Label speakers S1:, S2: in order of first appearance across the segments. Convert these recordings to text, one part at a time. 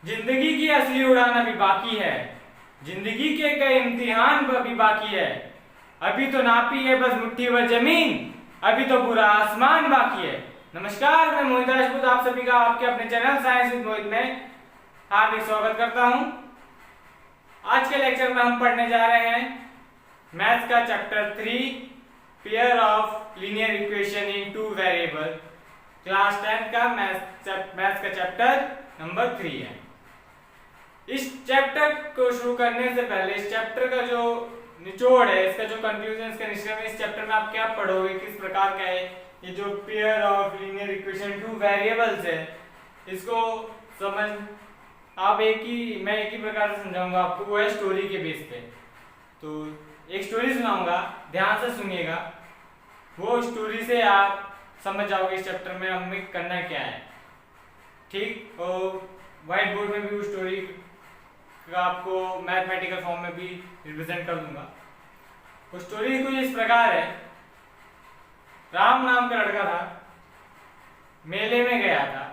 S1: जिंदगी की असली उड़ान अभी बाकी है, जिंदगी के कई इम्तिहान अभी बाकी है। अभी तो नापी है बस मुट्ठी भर जमीन, अभी तो पूरा आसमान बाकी है। नमस्कार, मैं मोहित राजपूत आप सभी का आपके अपने चैनल साइंस विद मोहित में हार्दिक स्वागत करता हूं। आज के लेक्चर में हम पढ़ने जा रहे हैं मैथ्स का chapter 3 pair of linear equation in two variable. Class 10 का मैथ्स का चैप्टर नंबर 3 है। इस चैप्टर को शुरू करने से पहले इस चैप्टर का जो निचोड़ है, इसका जो कंक्लूजन, इसका निष्कर्ष, इस चैप्टर में आप क्या पढ़ोगे, किस प्रकार का है ये जो pair of linear equation two variables है, इसको समझ आप मैं एक ही प्रकार से समझाऊंगा आपको, वो है स्टोरी के बेस पे। तो एक स्टोरी सुनाऊंगा, ध्यान से सुनिएगा। वो स्टोरी से आप समझ जाओगे इस चैप्टर में हमें करना क्या है। ठीक, और व्हाइट बोर्ड में भी वो स्टोरी का आपको मैथमेटिकल फॉर्म में भी रिप्रेजेंट कर दूंगा। वो स्टोरी कुछ इस प्रकार है। राम नाम का लड़का था, मेले में गया था।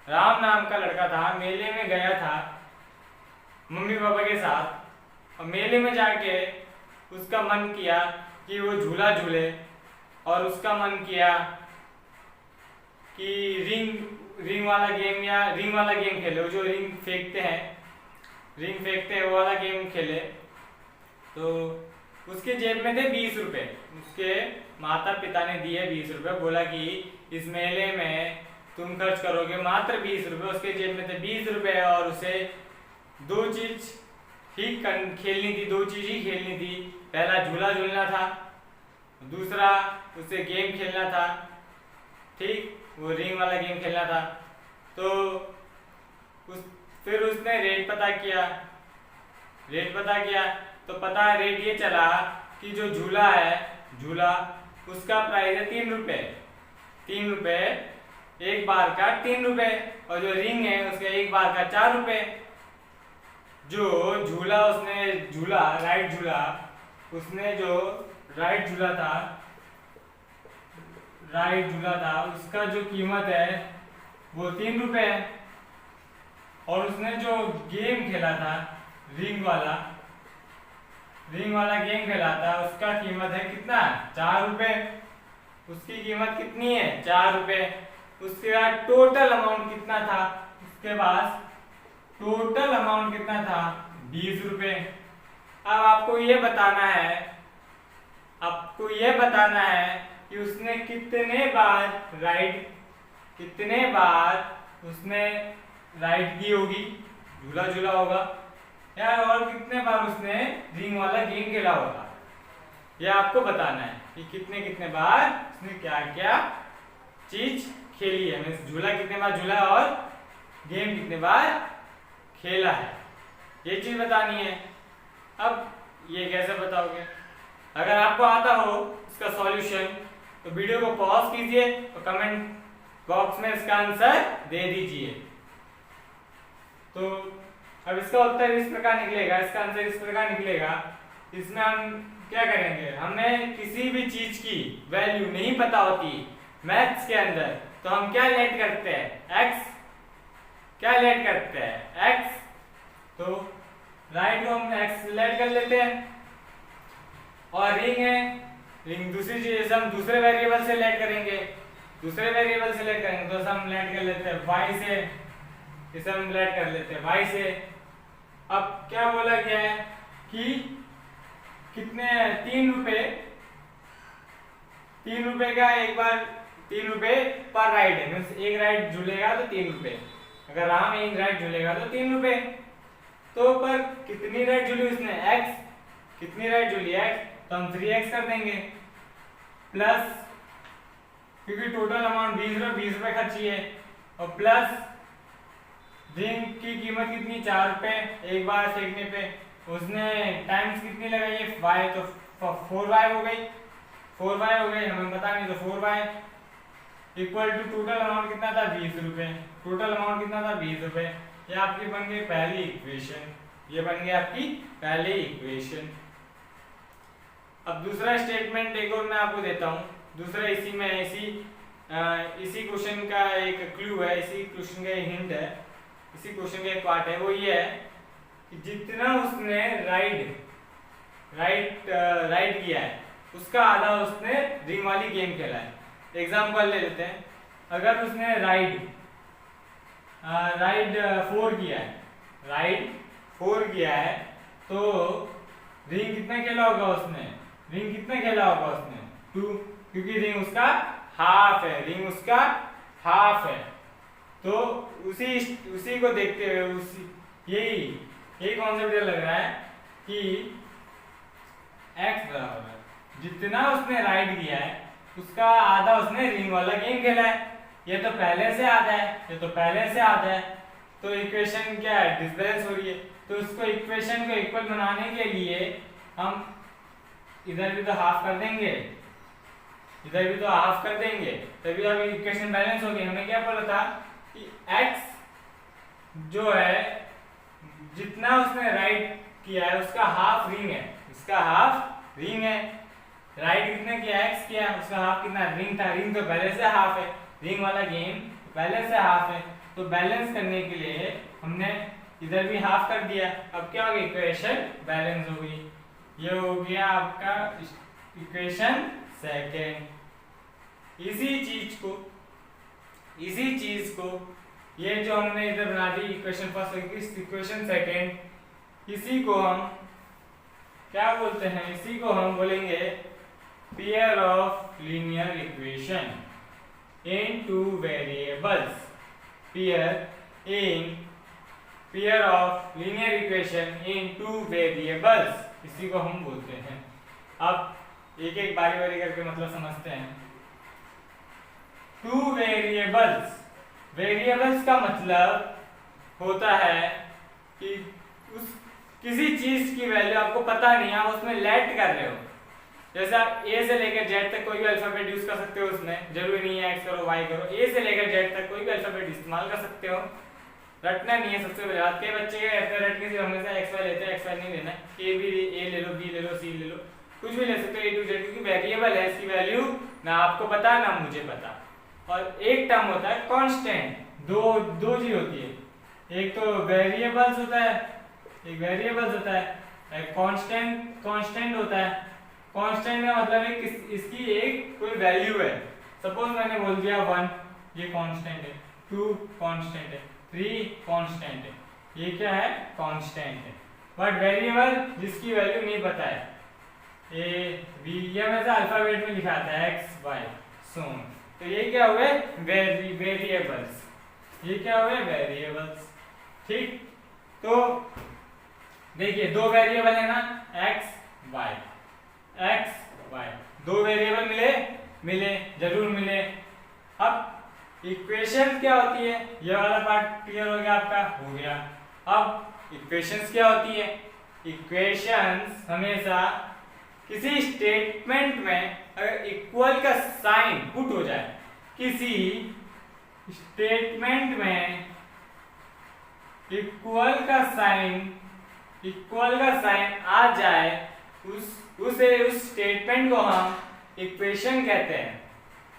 S1: राम नाम का लड़का था, मेले में गया था मम्मी पापा के साथ, और मेले में जाके उसका मन किया कि वो झूला झूले, और उसका मन किया कि रिंग वाला गेम खेले, वो जो रिंग फेंकते हैं वो वाला गेम खेले। तो उसके जेब में थे 20 रुपए, उसके माता पिता ने दिए 20 रुपए, बोला कि इस मेले में तुम खर्च करोगे मात्र 20 रुपए। उसके जेब में थे 20 रुपए और उसे दो चीज ही खेलनी थी। पहला झूला झूलना था, दूसरा उसे गेम खेलना था। ठीक, वो रिंग वाला गेम खेलना था। तो फिर उसने रेट पता किया, तो रेट ये चला कि जो झूला उसका प्राइस है 3 रुपए। 3 रुपए एक बार का 3 रुपए, और जो रिंग है उसका एक बार का 4 रुपए। जो झूला उसने झूला राइट झूला था उसका जो कीमत है वो 3 रुपए है। और उसने जो गेम खेला था रिंग वाला गेम खेला था, उसका कीमत है कितना, 4 रुपए। उसकी कीमत कितनी है, 4 रुपए। उसके बाद टोटल अमाउंट कितना था, उसके पास टोटल अमाउंट कितना था, 20 रुपए। अब आपको ये बताना है कि उसने कितने बार उसने राइड की होगी, झूला होगा, या और कितने बार उसने रिंग वाला गेम खेला होगा। यह आपको बताना है कि कितने बार उसने क्या चीज खेली है, मीन्स झूला कितने बार झूला और गेम कितने बार खेला है, ये चीज बतानी है। अब ये कैसे बताओगे? अगर आपको आता हो इसका सॉल्यूशन तो वीडियो को पॉज कीजिए और कमेंट बॉक्स में इसका आंसर दे दीजिए। तो अब इसका उत्तर इस प्रकार निकलेगा, इसका आंसर इस प्रकार निकलेगा। इसमें हम क्या करेंगे, हमें किसी भी चीज की वैल्यू नहीं पता होती मैथ्स के अंदर, तो हम क्या लेट करते हैं, एक्स। तो राइट को हम एक्स लेट कर लेते हैं, और रिंग है, रिंग दूसरी चीज हम दूसरे वेरिएबल से लेट करेंगे, तो हम लेट कर लेते हैं वाई से, इसे हम लेट कर लेते हैं वाई से। अब क्या बोला गया है कि कितने 3 रुपए का एक बार 3 रुपए पर राइड है, मीन्स एक राइड झूलेगा तो 3 रुपए। अगर राम एक राइड झूलेगा तो 3 रुपए। तो पर कितनी राइड झूली उसने, एक्स। कितनी राइड झूली, एक्स, तो हम 3x कर देंगे, प्लस क्योंकि टोटल अमाउंट 20 रुपए खर्ची है, और प्लस रिंग की कीमत कितनी, 4 रुपए एक बार फेंकने पे। उसने टाइम्स कितनी लगाई है, y, तो 4y हो गई, हमें पता नहीं, तो 4y equal to total amount कितना था, 20 रुपए। ये आपकी बन गई पहली इक्वेशन। अब दूसरा स्टेटमेंट एक और मैं आपको देता हूँ, दूसरा इसी क्वेश्चन का एक क्लू है, इसी क्वेश्चन का हिंट है। इसी क्वेश्चन का एक पार्ट है, वो ये है कि जितना उसने राइड किया है उसका आधा उसने रिंग वाली गेम खेला है। एग्जाम्पल ले लेते हैं, अगर उसने राइड 4 किया है तो रिंग कितना खेला होगा उसने? 2, क्योंकि रिंग उसका हाफ है। तो उसी को देखते हुए यही कॉन्सेप्ट लग रहा है कि x बराबर जितना उसने राइड किया है उसका आधा उसने रिंग वाला गेम खेला है। ये तो पहले से आधा है, तो इक्वेशन क्या है? डिसबैलेंस हो रही है। तो उसको इक्वेशन को इक्वल बनाने के लिए हम इधर भी तो हाफ कर देंगे, तभी अब इक्वेशन बैलेंस होगी। हमने क्या बोला था कि x जो है जितना उसने राइड किया है उसका हाफ रिंग है। राइड कितने किया? x किया, उसका हाफ कितना? रिंग था। रिंग तो पहले से हाफ है, रिंग वाला गेम पहले से हाफ है। तो बैलेंस करने के लिए हमने इधर भी हाफ कर दिया। अब क्या होगा? इक्वेशन बैलेंस हो गई। ये हो गया आपका इक्वेशन सेकेंड। इसी चीज को ये जो हमने इधर बना the equation first, equation second, इसी को हम क्या बोलते हैं? इसी को हम बोलेंगे pair of linear equation in 2 variables. Pair of linear equation in 2 variables, इसी को हम बोलते हैं। अब एक एक बारी करके मतलब समझते हैं। 2 वेरिएबल्स का मतलब होता है कि किसी चीज की वैल्यू आपको पता नहीं है, आप उसमें लेट कर रहे हो। जैसे आप ए से लेकर जेड तक कोई भी अल्फाबेट यूज कर सकते हो, उसमें जरूरी नहीं है एक्स करो वाई करो, ए से लेकर जेड तक कोई भी अल्फाबेट इस्तेमाल कर सकते हो। रटना नहीं है सबसे पहले बात। कई बच्चे रट के हमेशा एक्स वाई लेते हैं, एक्स वाई नहीं लेना। ए ले लो, बी ले लो, सी ले लो, कुछ भी ले सकते हो, ए टू जेड, क्योंकि वेरिएबल है, इसकी वैल्यू ना आपको पता ना मुझे पता। और एक टर्म होता है कांस्टेंट, दो चीज होती है, एक तो वेरिएबल्स होता है, एक कांस्टेंट होता है। कांस्टेंट का मतलब है इसकी एक कोई वैल्यू है। सपोज मैंने बोल दिया 1, ये कांस्टेंट है, 2 कांस्टेंट है, 3 कांस्टेंट है, ये क्या है? कांस्टेंट है। बट वेरिएबल जिसकी वैल्यू नहीं पता है, ए बी, ये हमेशा अल्फाबेट में लिखा था एक्स वाई सोन, तो ये क्या हुए? वेरिएबल्स। ये क्या हुए? वेरिएबल्स। ठीक, तो देखिए 2 वेरिएबल है ना, एक्स वाई, दो वेरिएबल मिले, जरूर मिले। अब इक्वेशन क्या होती है? ये वाला पार्ट क्लियर हो गया आपका, हो गया। अब इक्वेशंस क्या होती है? इक्वेशंस हमेशा किसी स्टेटमेंट में अगर इक्वल का साइन पुट हो जाए, किसी स्टेटमेंट में इक्वल का साइन आ जाए, उस स्टेटमेंट को हम इक्वेशन कहते हैं।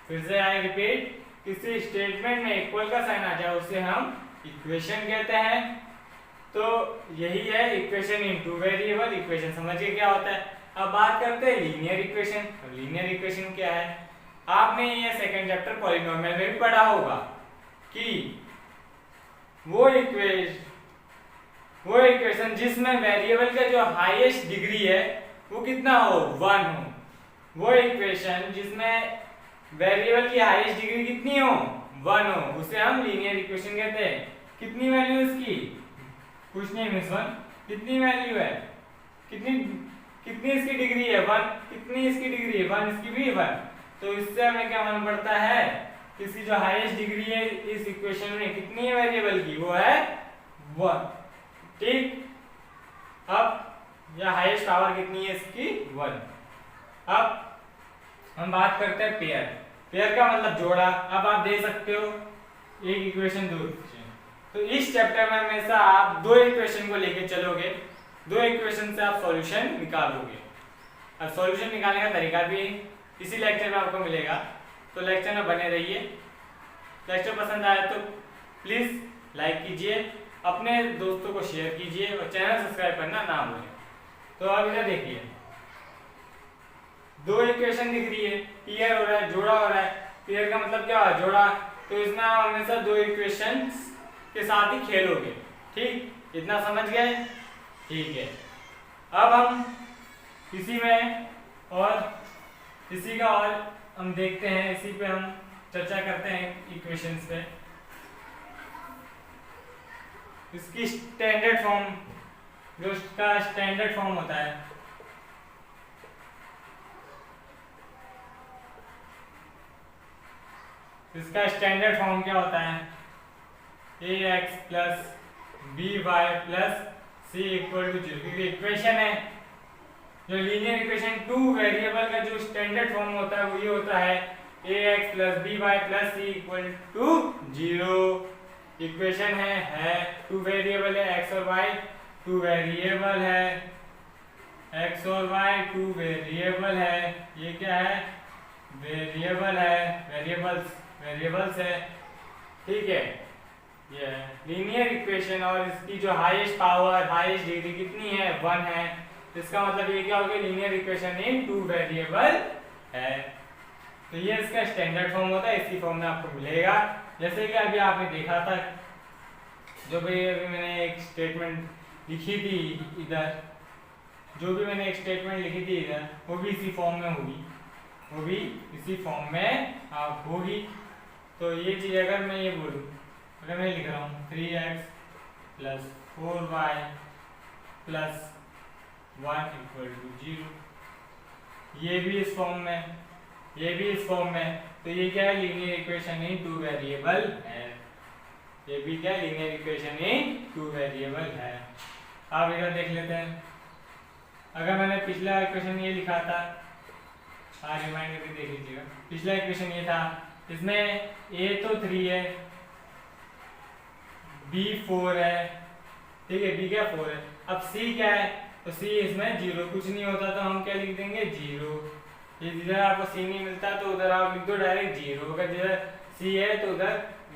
S1: फिर से आई रिपीट, किसी स्टेटमेंट में इक्वल का साइन आ जाए उसे हम इक्वेशन कहते हैं। तो यही है इक्वेशन इन 2 वेरिएबल। इक्वेशन समझिए क्या होता है। अब बात करते हैं लीनियर इक्वेशन। लीनियर इक्वेशन क्या है? आपने ये सेकंड चैप्टर पॉलिनोमियल में भी पढ़ा होगा कि वो इक्वेशन जिसमें वेरिएबल का जो हाईएस्ट डिग्री है वो कितना हो? 1 हो। वो इक्वेशन जिसमें वेरिएबल की हाईएस्ट डिग्री कितनी हो? 1 हो, उसे हम लीनियर इक्वेशन कहते हैं। कितनी वैल्यू इसकी? कुछ नहीं मिस 1। कितनी वैल्यू है? कितनी इसकी डिग्री है? 1। कितनी इसकी डिग्री है? 1। इसकी भी 1। तो इससे हमें क्या मालूम पड़ता है? इसकी जो हाईएस्ट डिग्री है इस इक्वेशन में कितनी है वेरिएबल की? वो है 1। ठीक, अब या हाईएस्ट पावर कितनी है इसकी? 1। अब हम बात करते हैं पेयर का मतलब जोड़ा। अब आप दे सकते हो एक इक्वेशन, 2 इक्वेशन। तो इस चैप्टर में हमेशा आप 2 इक्वेशन को लेके चलोगे, 2 इक्वेशन से आप सॉल्यूशन निकालोगे। अब सॉल्यूशन निकालने का तरीका भी इसी लेक्चर में आपको मिलेगा, तो लेक्चर में बने रहिए। लेक्चर पसंद आए तो प्लीज लाइक कीजिए, अपने दोस्तों को शेयर कीजिए और चैनल सब्सक्राइब करना ना भूलें। तो अब इधर देखिए, दो इक्वेशन दिख रही है, पेयर हो रहा है, जोड़ा हो रहा है। पेयर का मतलब क्या है? जोड़ा। तो इसमें आप हमेशा दो इक्वेशंस के साथ ही खेलोगे। ठीक, इतना समझ गए? ठीक है। अब हम इसी में और इसी का और हम देखते हैं, इसी पे हम चर्चा करते हैं इक्वेशंस पे। इसकी स्टैंडर्ड फॉर्म, जो इसका स्टैंडर्ड फॉर्म होता है, इसका स्टैंडर्ड फॉर्म क्या होता है? ax plus by plus c equal to 0, क्योंकि इक्वेशन है, जो लीनियर इक्वेशन टू वेरिएबल का जो स्टैंडर्ड फॉर्म होता है वो ये होता है ax plus by plus c equal to 0। Equation है टू वेरिएबल है, x और y टू वेरिएबल है, x और y टू वेरिएबल है। ये क्या है? वेरिएबल है, वेरिएबल्स है। ठीक है, ये लीनियर इक्वेशन और इसकी जो हाईएस्ट पावर, हाईएस्ट डिग्री कितनी है? 1 है। इसका मतलब ये क्या हो गया? Linear equation in to variable है। तो ये इसका स्टैंडर्ड फॉर्म होता है, इसी फॉर्म में आपको मिलेगा। जैसे कि अभी आपने देखा था, जो भी अभी मैंने एक स्टेटमेंट लिखी थी इधर, जो भी मैंने एक स्टेटमेंट लिखी थी इधर, वो भी इसी फॉर्म में होगी, वो भी इसी फॉर्म में होगी। तो ये चीज अगर मैं ये बोलूँ, अगर मैं लिख रहा हूँ 3x plus 4y plus 1 equal to 0, ये भी इस फॉर्म में, ये भी इस फॉर्म में, तो ये क्या है? Linear equation in to variable है। ये भी क्या? Linear equation in to variable है। अब इधर देख लेते हैं, अगर मैंने पिछला इक्वेशन ये लिखा था, रिमाइंड करके देख लीजिएगा। पिछला इक्वेशन ये था, इसमें a तो 3 है, b 4 है, ठीक है, b क्या 4 है। अब c क्या है? तो c इसमें 0, कुछ नहीं होता तो हम क्या लिख देंगे? 0। ये जिधर आपको c नहीं मिलता तो उधर आप लिख दो डायरेक्ट 0। अगर जिधर c है तो उधर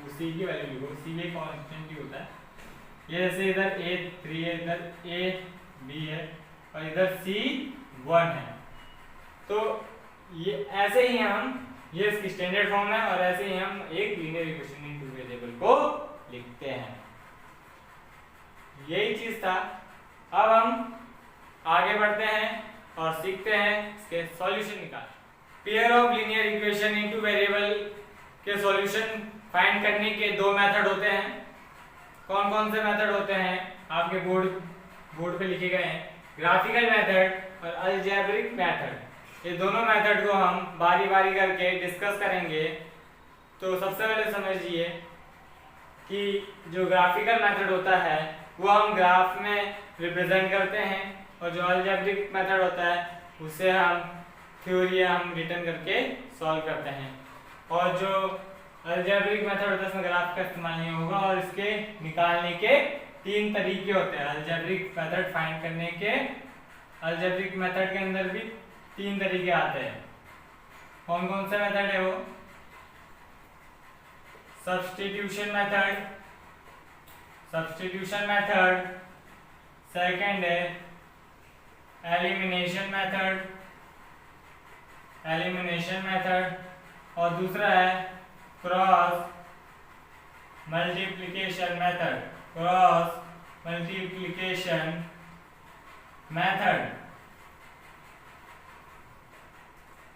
S1: c की वैल्यू लिखो, c एक कांस्टेंट ही होता है। ये जैसे इधर a 3 है, इधर a b है और इधर c 1 है। तो ये ऐसे ही हम, ये इसकी स्टैंडर्ड फॉर्म है और ऐसे ही हम एक linear equation in two variable को लिखते हैं। यही चीज था। अब हम आगे बढ़ते हैं और सीखते हैं इसके सॉल्यूशन निकाल। Pair of linear equation into variable के सॉल्यूशन फाइंड करने के दो मेथड होते हैं। कौन कौन से मेथड होते हैं? आपके बोर्ड पे लिखे गए हैं, ग्राफिकल मेथड और अलजेब्रिक मेथड। ये दोनों मेथड को हम बारी बारी करके डिस्कस करेंगे। तो सबसे पहले समझिए कि जो ग्राफिकल मेथड होता है वो हम ग्राफ में रिप्रेजेंट करते हैं, और जो अलजेब्रिक मेथड होता है उसे हम थ्योरी हम रिटर्न करके सॉल्व करते हैं। और जो अलजेब्रिक मेथड होता है उसमें ग्राफ का इस्तेमाल नहीं होगा, और इसके निकालने के 3 तरीके होते हैं। अलजेब्रिक मेथड फाइंड करने के, अलजेब्रिक मेथड के अंदर भी 3 तरीके आते हैं। कौन कौन से मेथड है वो? सब्स्टिट्यूशन मेथड, सेकंड है एलिमिनेशन मेथड, और दूसरा है क्रॉस मल्टीप्लिकेशन मेथड।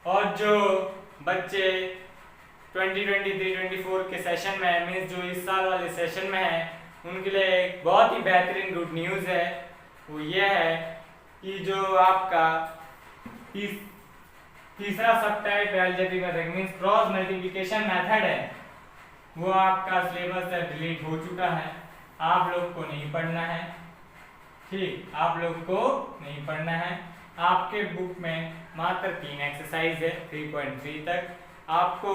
S1: और जो बच्चे 2023-24 के सेशन में, मीन्स जो इस साल वाले सेशन में है, उनके लिए एक बहुत ही बेहतरीन गुड न्यूज़ है। वो ये है कि जो आपका तीसरा सब type algebraic method means cross multiplication method है, वो आपका सिलेबस से डिलीट हो चुका है। आप लोग को नहीं पढ़ना है, ठीक, आप लोग को नहीं पढ़ना है। आपके बुक में मात्र 3 एक्सरसाइज है 3.3 तक। आपको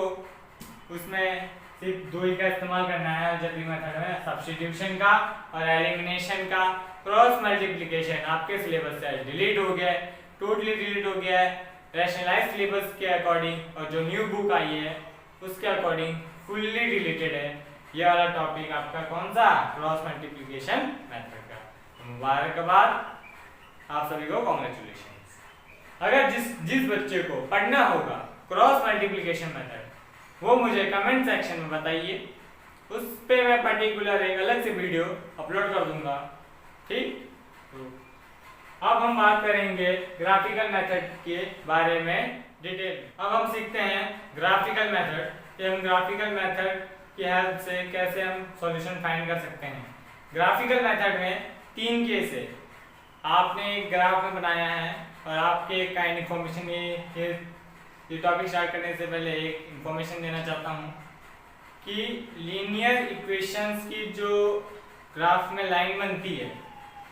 S1: उसमें सिर्फ 2 ही का इस्तेमाल करना है अलजेब्रिक मेथड में, सब्स्टिट्यूशन का और एलिमिनेशन का। क्रॉस मल्टीप्लिकेशन आपके सिलेबस से डिलीट हो गया है, टोटली डिलीट हो गया है। रैशनलाइज्ड सिलेबस के अकॉर्डिंग और जो न्यू बुक आई है उसके अकॉर्डिंग फुल्ली डिलीटेड है। ये वाला टॉपिक आपका कौन सा, क्रॉस मल्टीप्लिकेशन मेथड का। तो मुबारकबाद, आप सभी को कॉन्ग्रेचुलेशंस। अगर जिस बच्चे को पढ़ना होगा क्रॉस मल्टीप्लिकेशन मेथड वो मुझे कमेंट सेक्शन में बताइए, उस पे मैं पर्टिकुलर एक अलग से वीडियो अपलोड कर दूंगा, ठीक। तो अब हम बात करेंगे ग्राफिकल मेथड के बारे में डिटेल। अब हम सीखते हैं ग्राफिकल मेथड कि हम ग्राफिकल मेथड की हेल्प से कैसे हम सॉल्यूशन फाइंड कर सकते हैं। ग्राफिकल मेथड में 3 केस है। आपने एक ग्राफ में बनाया है और आपके एक काइंड इन्फॉर्मेशन, ये टॉपिक स्टार्ट करने से पहले एक इन्फॉर्मेशन देना चाहता हूँ कि लीनियर इक्वेशंस की जो ग्राफ में लाइन बनती है,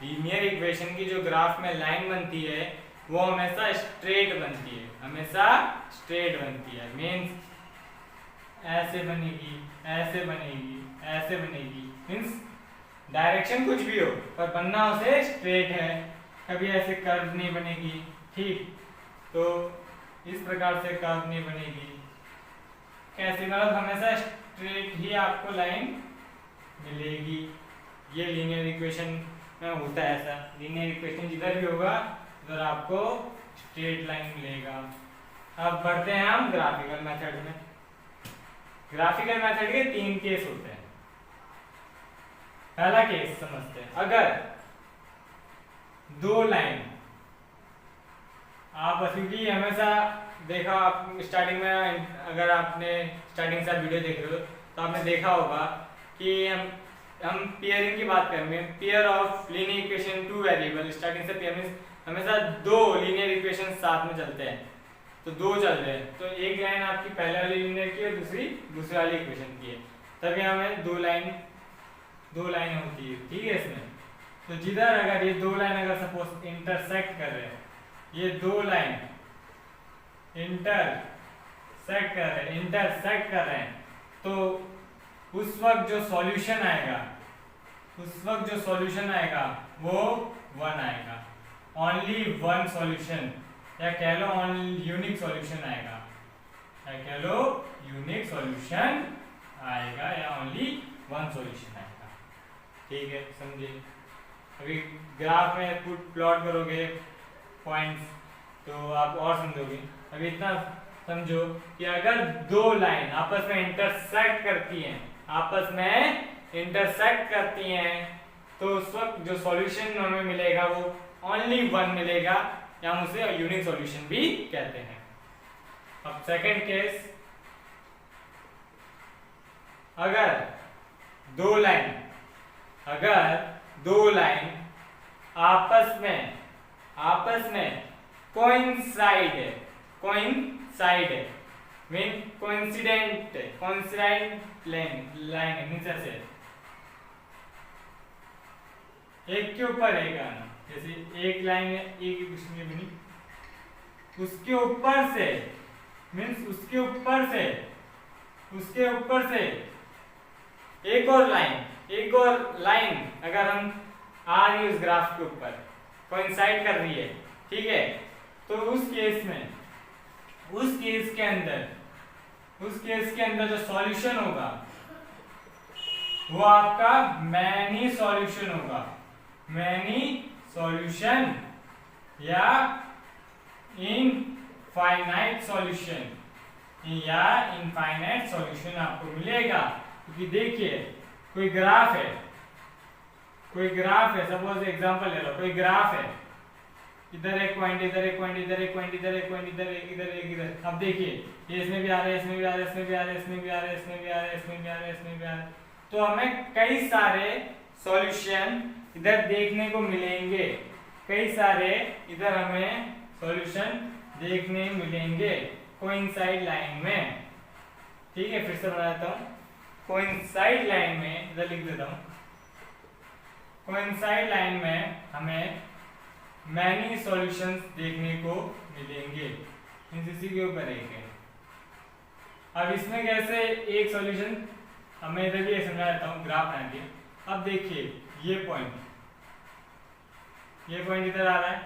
S1: लीनियर इक्वेशन की जो ग्राफ में लाइन बनती है वो हमेशा स्ट्रेट बनती है, हमेशा स्ट्रेट बनती है। मीन्स ऐसे बनेगी, ऐसे बनेगी, ऐसे बनेगी, मीन्स डायरेक्शन कुछ भी हो पर बनना उसे स्ट्रेट है, कभी ऐसे कर्व नहीं बनेगी, ठीक। तो इस प्रकार से कर्व नहीं बनेगी, कैसे, मतलब हमेशा स्ट्रेट ही आपको लाइन मिलेगी। ये लीनियर इक्वेशन में होता है ऐसा, लीनियर इक्वेशन जिधर भी होगा उधर आपको स्ट्रेट लाइन मिलेगा। अब बढ़ते हैं हम ग्राफिकल मेथड में। ग्राफिकल मेथड के 3 केस होते हैं। पहला केस समझते हैं, अगर 2 लाइन आप, क्योंकि हमेशा देखा आप स्टार्टिंग में, अगर आपने स्टार्टिंग से वीडियो देख रहे हो तो आपने देखा होगा कि हम पेयरिंग की बात करेंगे, pair of linear equation 2 variable. Starting से पेयर मींस हमेशा 2 लीनियर इक्वेशन साथ में चलते हैं, तो 2 चल रहे हैं, तो एक लाइन आपकी पहले वाली लीनियर की और दूसरी वाली इक्वेशन की है, तभी हमें 2 लाइन होती है, ठीक है। इसमें तो जिधर अगर ये 2 लाइन अगर सपोज इंटरसेक्ट कर रहे हैं, ये 2 लाइन इंटरसेक्ट कर रहे हैं, तो उस वक्त जो सॉल्यूशन आएगा वो 1 आएगा। ओनली 1 सॉल्यूशन, या कह लो यूनिक सॉल्यूशन आएगा, या ओनली 1 सॉल्यूशन आएगा, ठीक है, समझे। अभी ग्राफ में प्लॉट करोगे पॉइंट्स तो आप और समझोगे। अभी इतना समझो कि अगर 2 लाइन आपस में इंटरसेक्ट करती हैं तो उस वक्त जो सॉल्यूशन हमें मिलेगा वो ओनली 1 मिलेगा, या हम उसे यूनिक सॉल्यूशन भी कहते हैं। अब सेकंड केस, अगर 2 लाइन आपस में कोइंसाइड है, मीन कोइंसिडेंट लाइन मीन्स ऐसे एक के ऊपर एक आना, जैसे एक लाइन है, एक दूसरी बनी, उसके ऊपर से मीन्स उसके ऊपर से एक और लाइन अगर हम आ रही है उस ग्राफ के ऊपर, कोइंसाइड कर रही है, ठीक है, तो उस केस के अंदर जो सॉल्यूशन होगा वो आपका मैनी सॉल्यूशन या इनफाइनाइट सॉल्यूशन आपको मिलेगा। क्योंकि देखिए कोई ग्राफ है, सपोज एग्जांपल ले लो, कोई ग्राफ है, इधर एक पॉइंट, इधर एक पॉइंट, इधर एक पॉइंट, इधर एक पॉइंट, इधर। अब देखिए ये इसमें भी आ रहा है, इसमें भी आ रहा है, इसमें भी आ रहा है, इसमें भी आ रहा है, इसमें भी आ रहा है, इसमें भी आ रहा है, इसमें भी आ रहा है। तो हमें कई सारे सॉल्यूशन इधर देखने को मिलेंगे, कोइंसाइड लाइन में, ठीक है। फिर से बनाता हूँ, कोइंसाइड लाइन में इधर लिख देता हूँ, कोइंसाइड लाइन में हमें मैनी सॉल्यूशंस देखने को मिलेंगे, इसी के ऊपर एक है। अब इसमें कैसे एक सॉल्यूशन, हमें इधर भी समझा देता हूँ, ग्राफ बना दिया। अब देखिए ये पॉइंट इधर आ रहा है,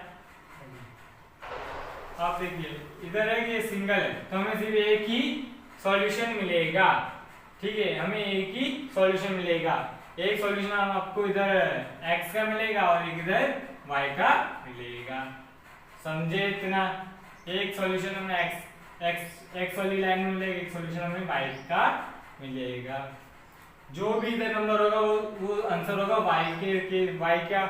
S1: आप देखिए इधर है कि ये सिंगल है, तो हमें सिर्फ एक ही सॉल्यूशन मिलेगा, ठीक है, हमें एक ही सॉल्यूशन मिलेगा। एक सॉल्यूशन हम आपको इधर x का मिलेगा और एक इधर y का मिलेगा। समझे इतना? एक सॉल्यूशन हमें x वाली लाइन में मिलेगा, एक सॉल्यूशन हमें y का मिलेगा। जो भी इधर नंबर होगा वो आंसर होगा y का,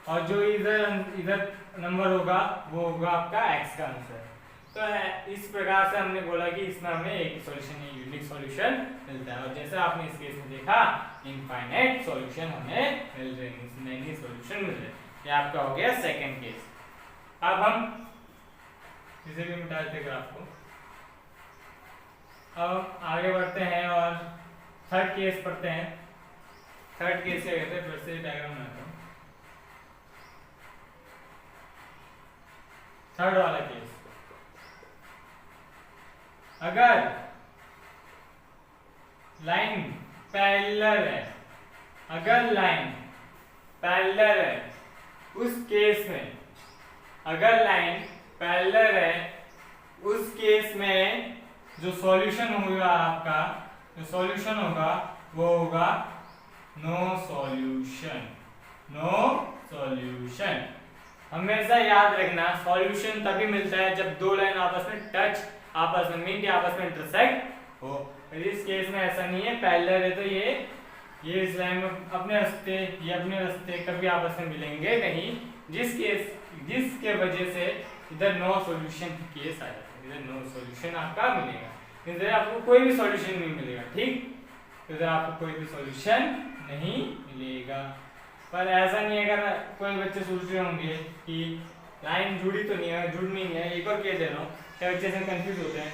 S1: और जो इधर नंबर होगा वो होगा आपका x का आंसर। तो इस प्रकार से हमने बोला कि इसमें हमें एक सॉल्यूशन यूनिक सॉल्यूशन मिलता है, और जैसा आपने इस केस में देखा इनफाइनाइट सॉल्यूशन हमें मिल रहे हैं, मैनी सॉल्यूशन मिल रहे हैं। ये आपका हो गया सेकंड केस। अब हम इसे भी मिटा देते ग्राफ को। अब आगे बढ़ते हैं और थर्ड केस पढ़ते हैं। थर्ड केस क्या कहते हैं, फिर से डायग्राम बनाता हूँ। थर्ड वाला केस, अगर लाइन पैरेलल है, अगर लाइन पैरेलल है उस केस में, अगर लाइन पैरेलल है उस केस में जो सॉल्यूशन होगा आपका, जो सॉल्यूशन होगा वो होगा नो सॉल्यूशन। No solution. हमेशा याद रखना सॉल्यूशन तभी मिलता है जब दो लाइन आपस में टच, आपस में मीट या आपस में इंटरसेक्ट हो। इस केस में ऐसा नहीं है, पैरेलल है तो ये इस लाइन में अपने रास्ते, ये अपने रास्ते कभी आपस में मिलेंगे नहीं, जिसके वजह से इधर नो सॉल्यूशन केस आ जाता है। इधर नो सॉल्यूशन आपका मिलेगा, इधर आपको कोई भी सॉल्यूशन नहीं मिलेगा। ठीक, इधर आपको कोई भी सॉल्यूशन नहीं मिलेगा। पर ऐसा नहीं है, अगर कोई बच्चे सोच रहे होंगे कि लाइन जुड़ी तो नहीं है, जुड़ नहीं है, एक और कह दे रहा हूँ, क्या बच्चे से कंफ्यूज होते हैं।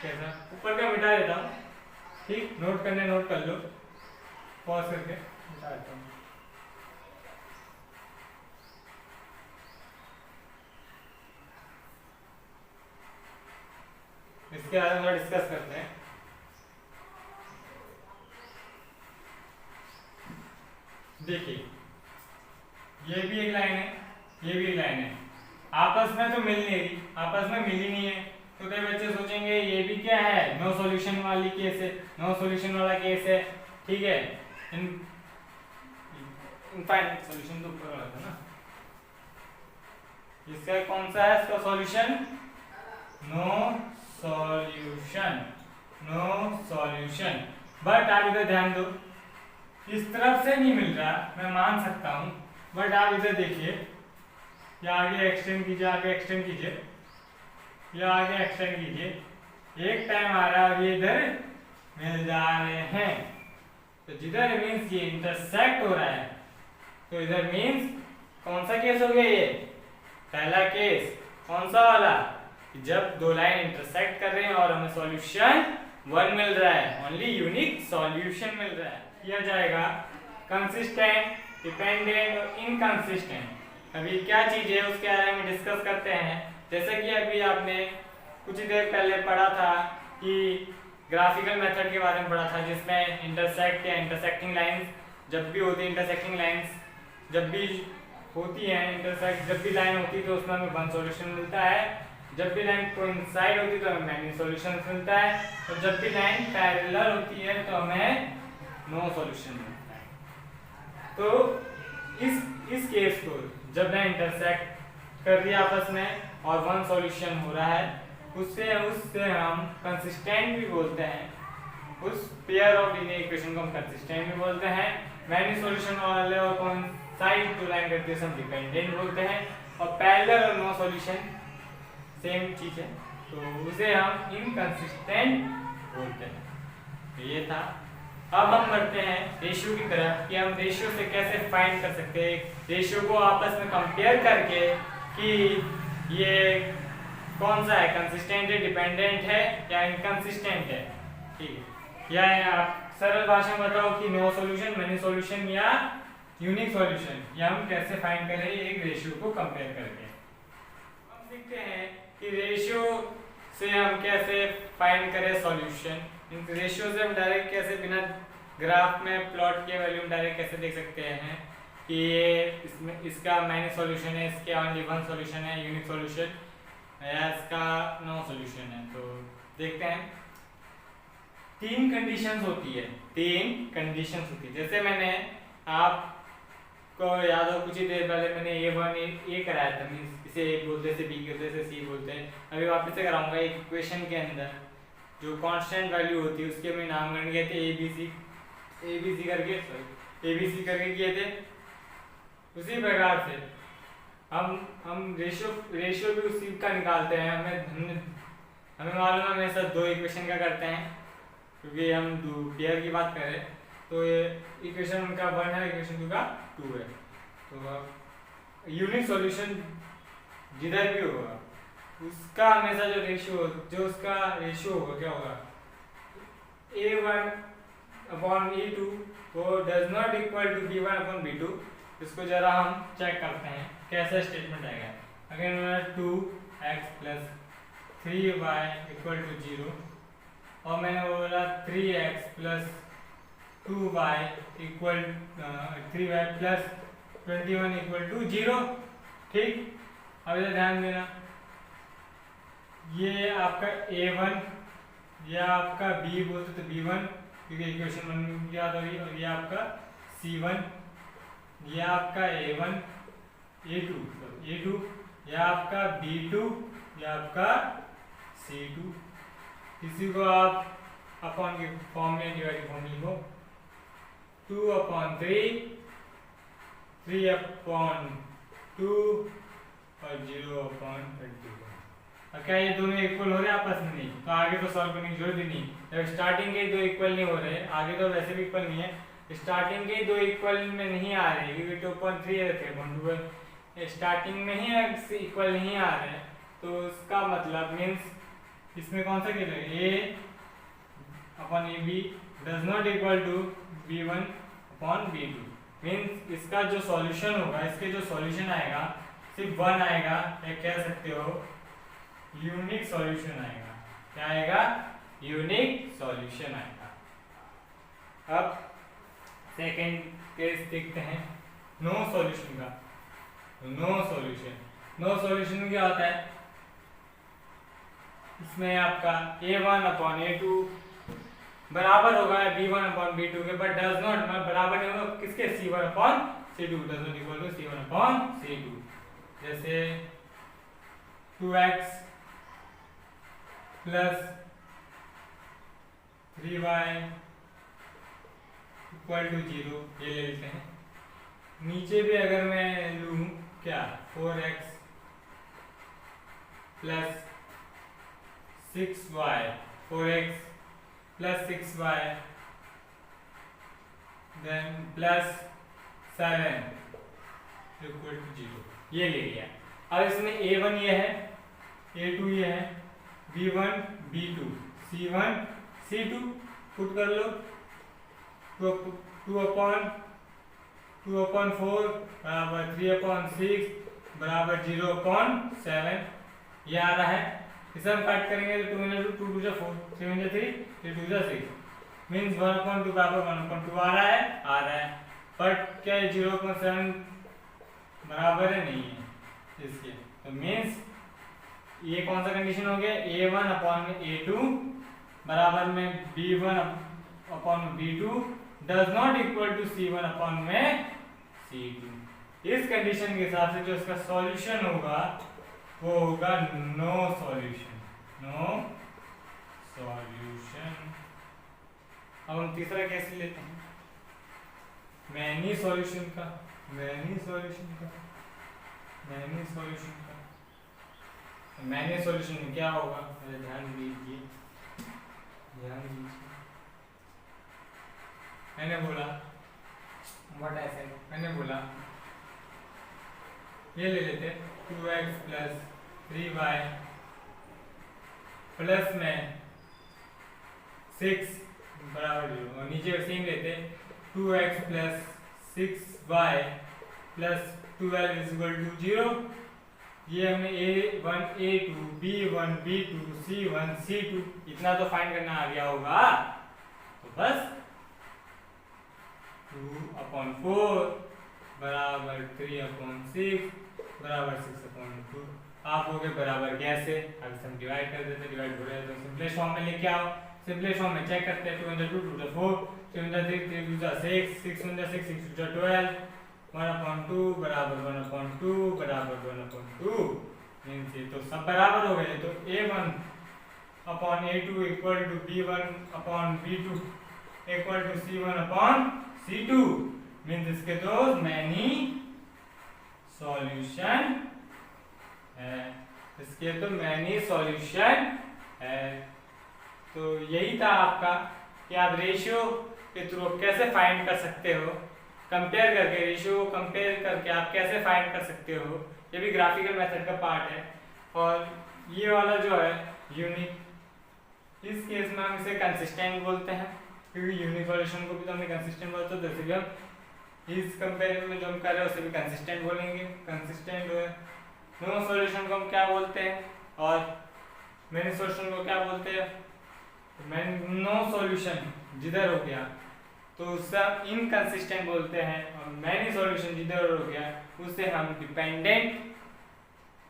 S1: कैसा? ऊपर का मिटा देता हूँ, ठीक, नोट करने नोट कर लो, पॉज करके मिटा देता हूँ। इसके बारे में डिस्कस करते हैं। देखिए, ये भी एक लाइन है, ये भी एक लाइन है, आपस में तो मिल नहीं रही, आपस में मिल ही नहीं है। तो कई बच्चे सोचेंगे ये भी क्या है, नो सॉल्यूशन वाली केस है, नो सॉल्यूशन वाला केस है। ठीक है, इनफाइनाइट सॉल्यूशन तो ऊपर वाला था ना, इसका कौन सा है इसका solution? No solution, no solution. But आप इधर ध्यान दो, इस तरफ से नहीं मिल रहा, मैं मान सकता हूं, बट आप इधर देखिए, या आगे एक्सटेंड कीजिए, आगे एक्सटेंड कीजिए, या आगे एक्सटेंड कीजिए, एक टाइम आ रहा है और ये इधर मिल जा रहे हैं। तो जिधर मीन्स ये इंटरसेक्ट हो रहा है, तो इधर मीन्स कौन सा केस हो गया? ये पहला केस। कौन सा वाला? जब दो लाइन इंटरसेक्ट कर रहे हैं और हमें सॉल्यूशन वन मिल रहा है, ओनली यूनिक सॉल्यूशन मिल रहा है। किया जाएगा कंसिस्टेंट, डिपेंडेंट और इनकंसिस्टेंट। अभी क्या चीज है उसके बारे में डिस्कस करते हैं। जैसे कि अभी आपने कुछ ही देर पहले पढ़ा था कि ग्राफिकल मेथड के बारे में पढ़ा था, जिसमें इंटरसेक्ट या इंटरसेक्टिंग लाइंस जब भी होती है, इंटरसेक्टिंग लाइंस जब भी होती है, इंटरसेक्ट जब भी लाइन होती है तो उसमें हमें वन सॉल्यूशन मिलता है, जब भी लाइन कोइंसाइड होती है तो हमें मैनी सॉल्यूशन मिलता है, और जब भी लाइन पैरेलल होती है तो हमें नो सॉल्यूशन मिलता है। तो इस केस को जब लाइन इंटरसेक्ट कर रही है आपस में और वन सॉल्यूशन हो रहा है, उससे हम कंसिस्टेंट भी बोलते हैं। उस पेयर ऑफ लीनियर इक्वेशन को हम कंसिस्टेंट भी बोलते हैं। मैनी सॉल्यूशन वाले और कोइंसाइड जो लाइन करती है हम डिपेंडेंट बोलते हैं, और पैरेलल और नो सॉल्यूशन सेम चीज है, तो उसे हम इनकंसिस्टेंट बोलते हैं। तो ये था। अब हम बढ़ते हैं रेशियो की तरफ, कि हम रेशियो से कैसे फाइंड कर सकते हैं, रेशियो को आपस में कंपेयर करके कि ये कौन सा है, कंसिस्टेंट है, डिपेंडेंट है या इनकंसिस्टेंट है। ठीक है, या आप सरल भाषा में बताओ कि नो सॉल्यूशन, मैनी सॉल्यूशन या यूनिक सॉल्यूशन, या हम कैसे फाइंड करें एक रेशियो को कंपेयर करके। हम सीखते हैं कि रेशियो से हम कैसे फाइंड करें सॉल्यूशन। इन रेशियो से हम डायरेक्ट कैसे बिना ग्राफ में प्लॉट किए वैल्यू डायरेक्ट कैसे देख सकते हैं कि ये इसमें इसका मैनी सॉल्यूशन है, इसके ओनली वन सॉल्यूशन है, यूनिक सॉल्यूशन या इसका नो सॉल्यूशन है। तो देखते हैं। तीन कंडीशंस होती है, जैसे मैंने आपको याद हो कुछ ही देर पहले मैंने ए कराया था, मींस इसे ए बोलते, इसे बी बोलते, इसे सी बोलते हैं। अभी वापस से कराऊंगा। एक इक्वेशन के अंदर जो कांस्टेंट वैल्यू होती है उसके मैं नामकरण किए थे एबीसी करके किए थे। उसी प्रकार से हम रेशियो भी उसी का निकालते हैं। हमें मालूम है हमेशा दो इक्वेशन का करते हैं, क्योंकि हम दो पेयर की बात करें तो ये इक्वेशन उनका 1 है, इक्वेशन 2 का 2 है। तो यूनिक सॉल्यूशन जिधर भी होगा उसका हमेशा उसका रेशियो होगा क्या होगा, a1/e2 वो does not equal to b1/b2। इसको जरा हम चेक करते हैं कैसा स्टेटमेंट आएगा। अगर मैं 2x + 3y = 0 और मैंने बोला 3x + 2y = 3y + 21 = 0। ठीक, अब इधर ध्यान देना, ये आपका a1 या आपका b बोलते तो b1 क्योंकि इक्वेशन 1 याद हो रही, और ये आपका c1, ये आपका a1 a2 या आपका b2 या आपका c2। इसी को आप अपॉन के फॉर्म में डिवाइड फॉर्म लिखो, 2/3 3/2 और 0/20। क्या ये दोनों इक्वल हो रहे हैं आपस में? नहीं, तो आगे तो सॉल्व करने की जरूरत ही नहीं। जब स्टार्टिंग के दो इक्वल नहीं हो रहे, आगे तो वैसे भी इक्वल नहीं है। स्टार्टिंग के दो इक्वल में नहीं आ रहे क्योंकि 2.3 थे, स्टार्टिंग में ही इक्वल नहीं आ रहे, तो उसका मतलब मीन्स इसमें कौन सा केस है, a/b does not equal to b1/b2। Means इसका जो सॉल्यूशन होगा, इसके जो सॉल्यूशन आएगा सिर्फ 1 आएगा, या कह सकते हो यूनिक सॉल्यूशन आएगा। क्या आएगा? यूनिक सॉल्यूशन आएगा। अब सेकेंड केस देखते हैं नो सॉल्यूशन का। नो सॉल्यूशन क्या होता है? इसमें आपका a1/a2 बराबर होगा b1/b2 के, बट डज नॉट बराबर नहीं होगा किसके, c1/c2 does not equal to c1/c2। जैसे 2x + 3y = 0, ये ले लेते हैं। नीचे भी अगर मैं लूँ क्या, 4x + 6y 4x + 6y then +7 = 0, ये ले लिया। अब इसमें a1 ये है, a2 ये है, b1 b2 c1 c2 put कर लो। 2/4 = 3/6 = 0/7 ये आ रहा है। इसे हम काट करेंगे तो 2 × 2 2 = 4, 3 × 3 3 2 = 6 मीन्स 1/2 बराबर 1/2 आ रहा है। बट क्या 0/7 बराबर है? नहीं है इसके, तो मीन्स ये कौन सा कंडीशन हो गया, a1/a2 बराबर में b1/b2 does not equal to c1/c2। इस कंडीशन के हिसाब से जो इसका सॉल्यूशन होगा वो होगा नो सॉल्यूशन। अब हम तीसरा केस लेते हैं मैनी सॉल्यूशन का। मैनी सॉल्यूशन में क्या होगा, ध्यान दीजिए। मैंने बोला ये ले लेते 2x + 3y प्लस में 6 बराबर 0, और नीचे सेम लेते 2x + 6y + 12 = 0। ये हमने a1 a2 b1 b2 c1 c2 इतना तो फाइंड करना आ गया होगा। तो बस 2/4 बराबर 3/6 बराबर 6/2 आप हो गए बराबर कैसे? अब हम डिवाइड कर देते, डिवाइड हो रहा है तो सिंपलेस्ट फॉर्म में लेके आओ। सिंपलेस्ट फॉर्म में चेक करते हैं। 2 × 2 = 4, 3 × 3 3 × 6, 6 × 6 6 × 12, 1/2 बराबर 1/2 बराबर 1/2 मीन्स ये तो सब बराबर हो गए। तो A1/A2 equal to B1/B2 equal to C1/C2 means इसके तो मैनी सॉल्यूशन है, इसके तो मैनी सॉल्यूशन है। तो यही था आपका कि आप रेशियो के थ्रू कैसे फाइंड कर सकते हो, कंपेयर करके, रेशियो को कंपेयर करके आप कैसे फाइंड कर सकते हो। ये भी ग्राफिकल मेथड का पार्ट है। और ये वाला जो है यूनिक, इस केस में हम इसे कंसिस्टेंट बोलते हैं, क्योंकि यूनिक सॉल्यूशन को भी तो हमें कंसिस्टेंट बोलते हैं। जैसे कि हम इस कंपेरिजन में जो हम कर रहे हैं उसे भी कंसिस्टेंट बोलेंगे। कंसिस्टेंट जो है, नो सॉल्यूशन को हम क्या बोलते हैं और मैनी सॉल्यूशन को क्या बोलते हैं। नो सॉल्यूशन जिधर हो गया तो उससे हम इनकंसिस्टेंट बोलते हैं, और मैनी सॉल्यूशन जिधर हो गया उसे हम डिपेंडेंट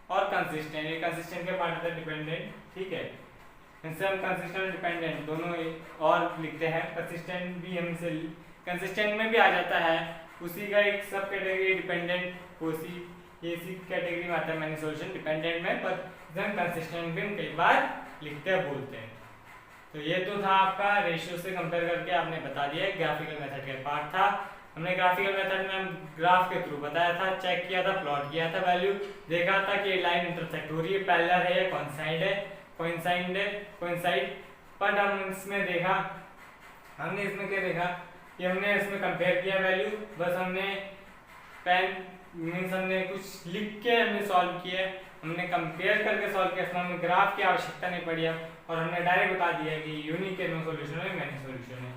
S1: और कंसिस्टेंट, ये कंसिस्टेंट के पार्ट होता है डिपेंडेंट, ठीक है। इनसे हम कंसिस्टेंट और डिपेंडेंट दोनों और लिखते हैं। कंसिस्टेंट भी हमसे कंसिस्टेंट में भी आ जाता है, उसी का एक सब कैटेगरी डिपेंडेंट उसी इसी कैटेगरी में आता है मैनी सॉल्यूशन डिपेंडेंट में, पर हम कंसिस्टेंट भी हम कई बार लिखते हैं बोलते हैं। तो ये तो था आपका रेशियो से कंपेयर करके आपने बता दिया, ग्राफिकल मेथड का पार्ट था। हमने ग्राफिकल मेथड में हम ग्राफ के थ्रू बताया था, चेक किया था, प्लॉट किया था, वैल्यू देखा था कि लाइन इंटरसेक्ट हो रही है, पैरेलल है या कोइंसाइड। बट हम इसमें देखा, हमने इसमें क्या देखा कि हमने इसमें कंपेयर किया वैल्यू, बस हमने पेन मीन्स हमने कुछ लिख के हमने सॉल्व किया, हमने कंपेयर करके सॉल्व किया, इसमें हमें ग्राफ की आवश्यकता नहीं पड़ी और हमने डायरेक्ट बता दिया कि यूनिक है, नो सॉल्यूशन है, मैनी सॉल्यूशन है।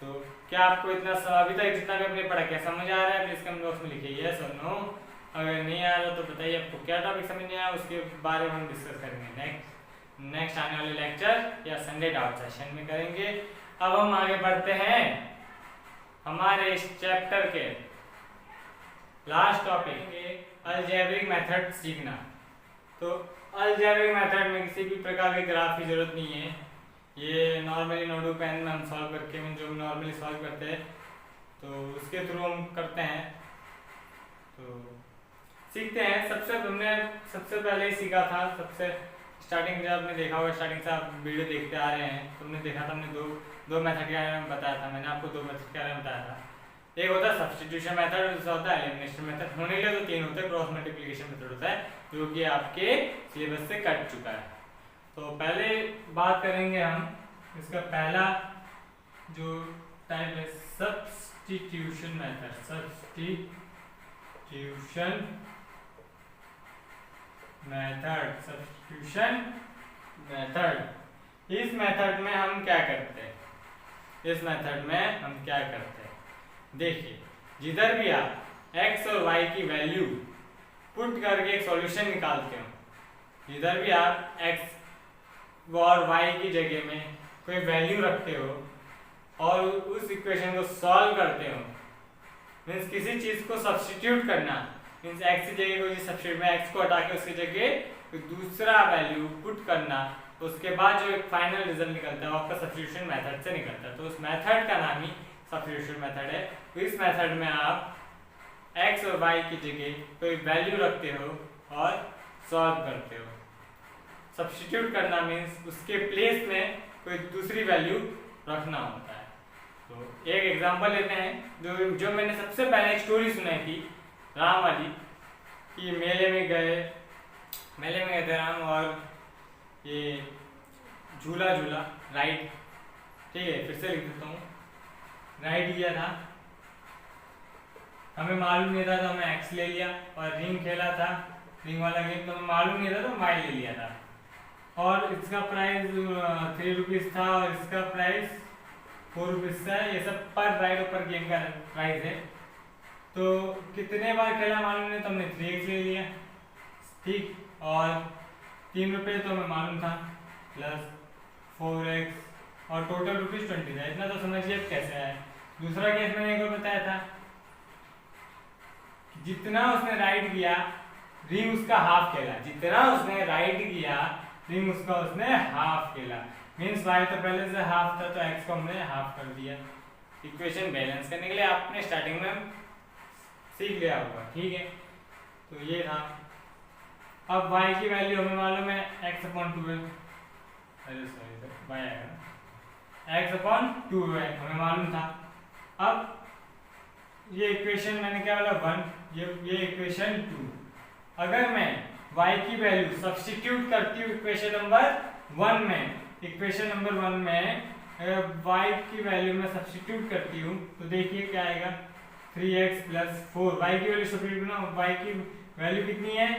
S1: तो क्या आपको इतना अभी तक जितना भी हमने पढ़ा क्या समझ आ रहा है? प्लीज कमेंट बॉक्स में लिखिए यस और नो। अगर नहीं आ रहा तो बताइए आपको क्या टॉपिक समझ नहीं आया, उसके बारे में हम डिस्कस करेंगे नेक्स्ट आने वाले लेक्चर या संडे डाउट सेशन में करेंगे। अब हम आगे बढ़ते हैं हमारे इस चैप्टर के लास्ट टॉपिक अलजेब्रिक मेथड सीखना। तो अलजेब्रिक मेथड में किसी भी प्रकार के ग्राफ की जरूरत नहीं है, ये नॉर्मली नोडो पेन में हम सॉल्व करके जो नॉर्मली सॉल्व करते हैं तो उसके थ्रू हम करते हैं। तो सीखते हैं। हमने सबसे पहले ही सीखा था, सबसे स्टार्टिंग जब आपने देखा होगा, स्टार्टिंग से आप वीडियो देखते आ रहे हैं तो हमने देखा था, हमने दो मेथड के बारे में बताया था। मैंने आपको 2 मेथड के बारे में बताया था। एक होता है सब्स्टिट्यूशन मेथड, दूसरा होता है एलिमिनेशन मेथड। होने के लिए तो 3 होते हैं। क्रॉस मल्टीप्लिकेशन मेथड होता है जो कि आपके सिलेबस से कट चुका है। तो पहले बात करेंगे हम इसका पहला जो टाइप है सब्स्टिट्यूशन मेथड। Substitution method. इस मेथड में हम क्या करते हैं? देखिए, जिधर भी आप x और y की वैल्यू पुट करके एक सॉल्यूशन निकालते हो, जिधर भी आप x और y की जगह में कोई वैल्यू रखते हो और उस इक्वेशन को सॉल्व करते हो, मीन्स किसी चीज को सब्स्टिट्यूट करना, मीन्स x की जगह कोई सब्स्टिट्यूट में x को हटा के उसकी जगह कोई दूसरा वैल्यू पुट करना, तो उसके बाद जो एक फाइनल रिजल्ट निकलता है वो आपका सब्स्टिट्यूशन मेथड से निकलता है। तो उस मेथड का नाम ही सब्स्टिट्यूशन मेथड है। तो इस मेथड में आप x और y की जगह कोई वैल्यू रखते हो और सॉल्व करते हो। सब्स्टिट्यूट करना मीन्स उसके प्लेस में कोई दूसरी वैल्यू रखना होता है। तो एक एग्जांपल लेते हैं जो मैंने सबसे पहले एक स्टोरी सुनाई थी राम वाली, कि मेले में गए थे राम और ये झूला राइड, ठीक है, फिर से लिख देता हूँ, राइड किया था, हमें मालूम नहीं था तो हमें एक्स ले लिया, और रिंग खेला था, रिंग वाला गेम, तो हमें मालूम नहीं था तो वाई ले लिया था, और इसका प्राइस 3 रुपीज़ था और इसका प्राइस 4 रुपीज़ था। ये सब पर राइड और पर गेम का प्राइस है। तो कितने बार खेला मालूम नहीं तो हमने 3x ले लिया, ठीक, और 3 रुपये तो हमें मालूम था, प्लस 4x और टोटल रुपीज़ 20 था। इतना तो समझिए कैसे है। दूसरा केस मैंने एक और बताया था, जितना उसने राइड किया रिंग उसका हाफ खेला, जितना उसने राइड किया रिंग उसका उसने हाफ खेला। मीन्स y तो पहले से हाफ था तो x को हमने हाफ कर दिया। इक्वेशन बैलेंस करने के लिए आपने स्टार्टिंग में सीख लिया होगा, ठीक है। तो ये था। अब y की वैल्यू हमें मालूम है x/2 है, अरे सॉरी सर y आएगा ना, x/2 है हमें मालूम था। अब ये इक्वेशन मैंने क्या बोला 1, ये इक्वेशन 2। अगर मैं y की वैल्यू सब्स्टिट्यूट करती हूँ इक्वेशन नंबर 1 में, इक्वेशन नंबर 1 में y की वैल्यू में सब्स्टिट्यूट करती हूँ तो देखिए क्या आएगा 3x + 4। y की वैल्यू सब्स्टिट्यूट करना, y की वैल्यू कितनी है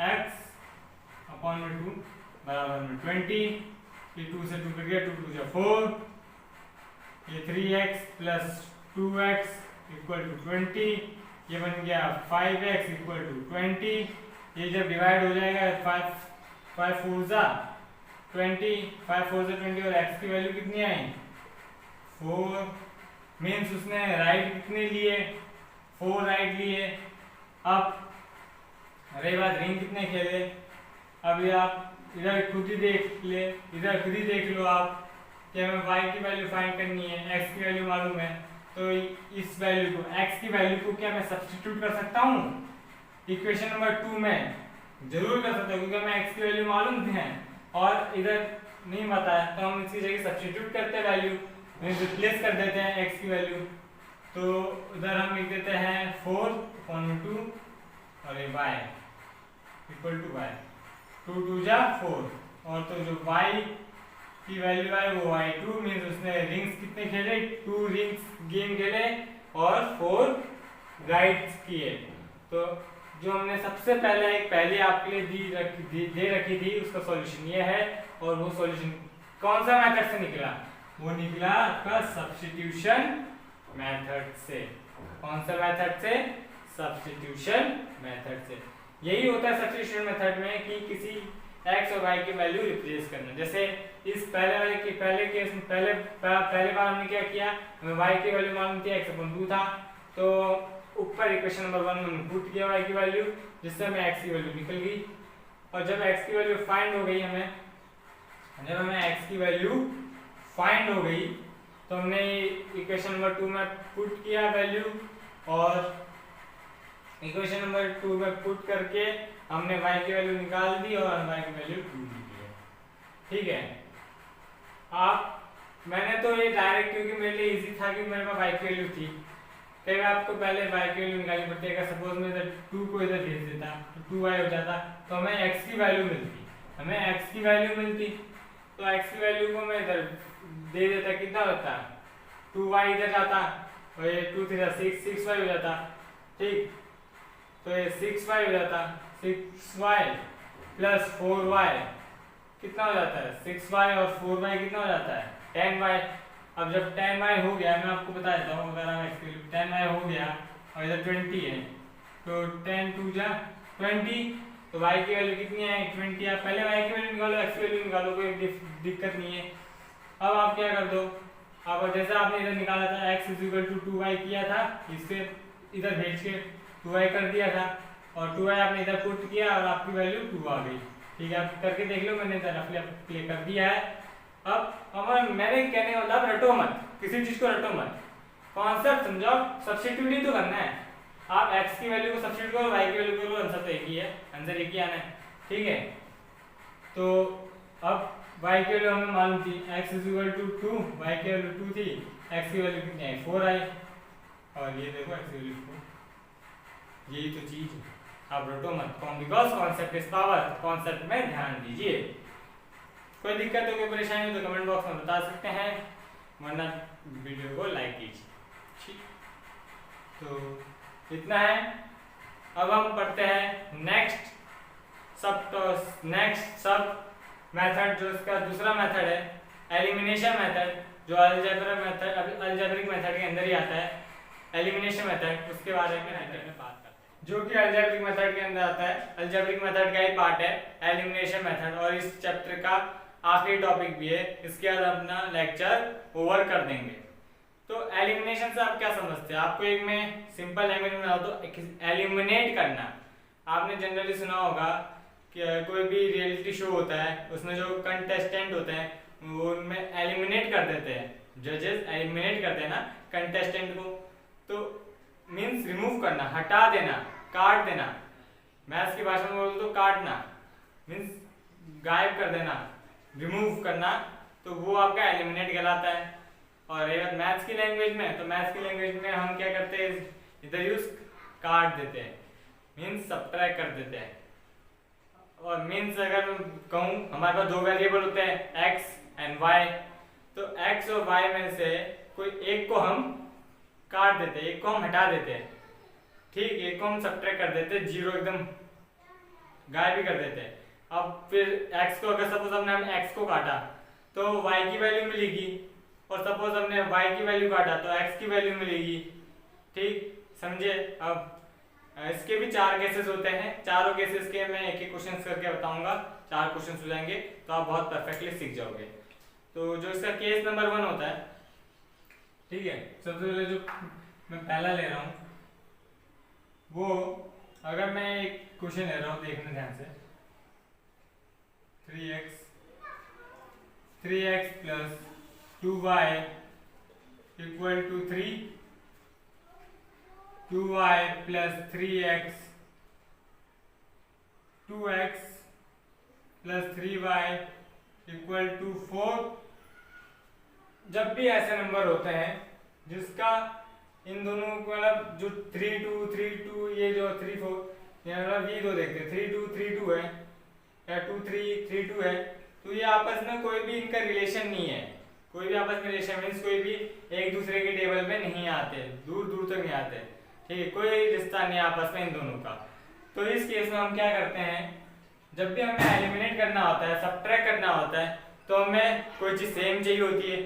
S1: x/2 बराबर में 20, ये 2 से 2 कट गया, 2 2 4, ये 3x + 2x = 20, ये बन गया 5x = 20। ये जब डिवाइड हो जाएगा 5 4 ज़ा 20, 5 4 ज़ा 20 और x की वैल्यू कितनी आई 4। मीन्स उसने राइट कितने लिए 4 राइट लिए। अब रही बात रिंग कितने खेले, अब ये आप इधर खुद ही देख ले, इधर खुद ही देख लो आप कि हमें y की वैल्यू फाइंड करनी है, x की वैल्यू मालूम है, तो इस वैल्यू को x की वैल्यू को क्या मैं सब्स्टिट्यूट कर सकता हूँ इक्वेशन नंबर 2 में, जरूर कर सकता हूँ क्योंकि हमें x की वैल्यू मालूम है और इधर नहीं बताया तो हम इसकी जगह सब्स्टिट्यूट करते हैं वैल्यू, रिप्लेस कर देते हैं x की वैल्यू। तो इधर हम लिख देते हैं 4/2 और ये y = y, 2 2 जा 4, और तो जो y की वैल्यू है वो y2। मीन्स उसने रिंग्स कितने खेले 2 रिंग्स गेम खेले और 4 राइट्स किए। तो जो हमने सबसे पहले आपके लिए दे रखी थी उसका सॉल्यूशन ये है, और वो सॉल्यूशन कौन सा मेथड से निकला, वो निकला आपका सब्स्टिट्यूशन मेथड से। कौन सा मेथड से, सब्स्टिट्यूशन मेथड से। यही होता है सब्स्टिट्यूशन मेथड में कि किसी x और y की वैल्यू रिप्लेस करना। जैसे इस पहले केस में पहले बार हमने क्या किया, हमें y की वैल्यू मालूम थी x/2 था, तो ऊपर इक्वेशन नंबर 1 में हमने पुट किया y की वैल्यू, जिससे हमें x की वैल्यू निकल गई। और जब x की वैल्यू फाइंड हो गई जब हमें x की वैल्यू फाइंड हो गई तो हमने इक्वेशन नंबर 2 में पुट किया वैल्यू, और इक्वेशन नंबर 2 में पुट करके हमने y की वैल्यू निकाल दी और y की वैल्यू 2 निकली है, ठीक है। मैंने तो ये डायरेक्ट, क्योंकि मेरे लिए इजी था कि मेरे पास y की वैल्यू थी, कई बार आपको पहले y की वैल्यू निकालनी पड़ती है। सपोज मैं इधर 2 को इधर भेज देता तो 2y हो जाता, तो हमें x की वैल्यू मिलती, तो x की वैल्यू को मैं इधर दे देता, कितना होता 2y इधर जाता और ये 2 3 6 6y हो जाता, ठीक। तो ये 6y हो जाता, 6y + 4y कितना हो जाता है 6y और 4y कितना हो जाता है 10y। अब जब 10y हो गया, मैं आपको बता देता हूँ, अगर हम 10y हो गया और इधर 20 है तो 10 2 जा 20, तो y की वैल्यू कितनी है 20। आप पहले y की वैल्यू निकालो, x की वैल्यू निकालो, कोई दिक्कत नहीं है। अब आप क्या कर दो, अब जैसा आपने इधर निकाला था x = 2y किया था, इससे इधर भेज के 2y कर दिया था, और 2y आपने इधर पुट किया और आपकी वैल्यू 2 आ गई, ठीक है। आप करके देख लो, मैंने इधर अप्लाई कर दिया है। अब मैंने कहने मतलब रटो मत, किसी चीज को रटो मत, कॉन्सेप्ट समझो, सब्स्टिट्यूट ही तो करना है। आप x की वैल्यू को सब्स्टिट्यूट करो, y की वैल्यू करो, आंसर तो एक ही है, आंसर एक ही आना है, ठीक है। तो अब y की वैल्यू हमें मालूम थी, x = 2, y की वैल्यू 2 थी, x की वैल्यू कितनी आई 4 आई, और ये देखो x की वैल्यू 4। यही तो चीज है, आप रटो मत, because concept is power, concept में ध्यान दीजिए। कोई दिक्कत हो, कोई परेशानी हो तो कमेंट बॉक्स में बता सकते हैं, वरना वीडियो को लाइक कीजिए, ठीक। तो इतना है। अब हम पढ़ते हैं नेक्स्ट सब मेथड, जो इसका दूसरा मेथड है एलिमिनेशन मेथड, जो अलजेब्रिक मेथड के अंदर ही आता है, एलिमिनेशन मेथड, उसके बारे में बात करते हैं, जो कि अलजेब्रिक मेथड के अंदर आता है। अलजेब्रिक मेथड का ही पार्ट है एलिमिनेशन मेथड, और इस चैप्टर का आखिरी टॉपिक भी है। इसके बाद अपना लेक्चर ओवर कर देंगे। तो एलिमिनेशन से आप क्या समझते हैं, आपको एक में सिंपल लैंग्वेज में बताओ तो एलिमिनेट करना। आपने जनरली सुना होगा कोई भी रियलिटी शो होता है उसमें जो कंटेस्टेंट होते हैं वो उनमें एलिमिनेट कर देते हैं, जजेस एलिमिनेट करते हैं ना कंटेस्टेंट को, तो मीन्स रिमूव करना, हटा देना, काट देना। मैथ्स की भाषा में बोलो तो काटना मीन्स गायब कर देना, रिमूव करना, तो वो आपका एलिमिनेट कहलाता है। और अगर मैथ्स की लैंग्वेज में, तो मैथ्स की लैंग्वेज में हम क्या करते हैं, इधर यूज काट देते हैं, मीन्स सब्ट्रैक्ट कर देते हैं। और मीन्स अगर कहूँ हमारे पास दो वेरिएबल होते हैं एक्स एंड वाई, तो एक्स और वाई में से कोई एक को हम काट देते हैं, एक को हम हटा देते हैं, ठीक, एक को हम सब्ट्रैक्ट कर देते हैं, जीरो एकदम गायब भी कर देते हैं। अब फिर x को अगर सपोज हमने x को काटा तो y की वैल्यू मिलेगी, और सपोज हमने y की वैल्यू काटा तो x की वैल्यू मिलेगी, ठीक, समझे। अब इसके भी चार केसेस होते हैं, चारों केसेस के मैं एक एक क्वेश्चन करके बताऊंगा, चार क्वेश्चन हो जाएंगे तो आप बहुत परफेक्टली सीख जाओगे। तो जो इसका केस नंबर 1 होता है, ठीक है, सबसे पहले जो मैं पहला ले रहा हूं वो, अगर मैं एक क्वेश्चन ले रहा हूं, देखना ध्यान से, 3x plus 2y equal to 3, 2y plus 3x, 2x plus 3y equal to 4। जब भी ऐसे नंबर होते हैं जिसका इन दोनों को मतलब जो 3 2 3 2 ये जो 3 4 मतलब ये दो देखते हैं 3 2 3 2 है या 2 3 3 2 है, तो ये आपस में कोई भी इनका रिलेशन नहीं है, कोई भी आपस में रिलेशन मीन्स कोई भी एक दूसरे के टेबल में नहीं आते, दूर दूर तक नहीं आते, ठीक है, कोई रिश्ता नहीं आपस में इन दोनों का। तो इस केस में हम क्या करते हैं, जब भी हमें एलिमिनेट करना होता है, सब्ट्रैक्ट करना होता है, तो हमें कोई चीज सेम चाहिए होती है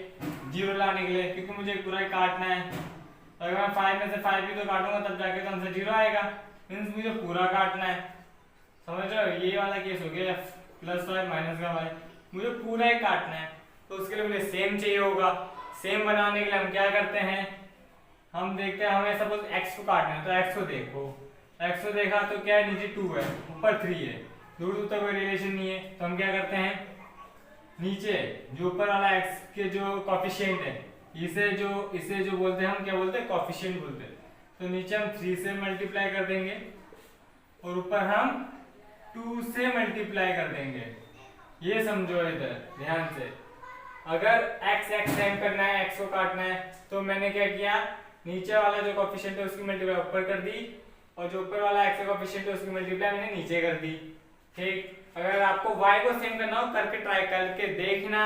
S1: जीरो लाने के लिए, क्योंकि मुझे पूरा ही काटना है। अगर मैं 5 में से 5 भी तो काटूंगा तब जाके तो आंसर जीरो आएगा, मीन्स मुझे पूरा काटना है, समझ रहे हो। ये वाला केस हो गया +5 माइनस का y, मुझे पूरा ही काटना है, तो उसके लिए मुझे सेम चाहिए होगा। सेम बनाने के लिए हम क्या करते हैं, हम देखते हैं, हमें सपोज x को काटना है, तो x को देखो, x को देखा तो क्या है, नीचे 2 है, ऊपर 3 है, दूर दूर तक कोई रिलेशन नहीं है, तो हम क्या करते हैं, नीचे जो ऊपर वाला x के जो कोफिशिएंट है, इसे जो बोलते हैं, हम क्या बोलते हैं, कोफिशिएंट बोलते हैं, तो नीचे हम 3 से मल्टीप्लाई कर देंगे और ऊपर हम 2 से मल्टीप्लाई कर देंगे। ये समझो इधर ध्यान से, अगर x सेम करना है, x को काटना है, तो मैंने क्या किया, नीचे वाला जो कोफिशिएंट है उसकी मल्टीप्लाई ऊपर कर दी, और जो ऊपर वाला x का कोफिशिएंट है उसकी मल्टीप्लाई मैंने नीचे कर दी, ठीक। अगर आपको y को सेम करना हो, करके ट्राई करके देखना,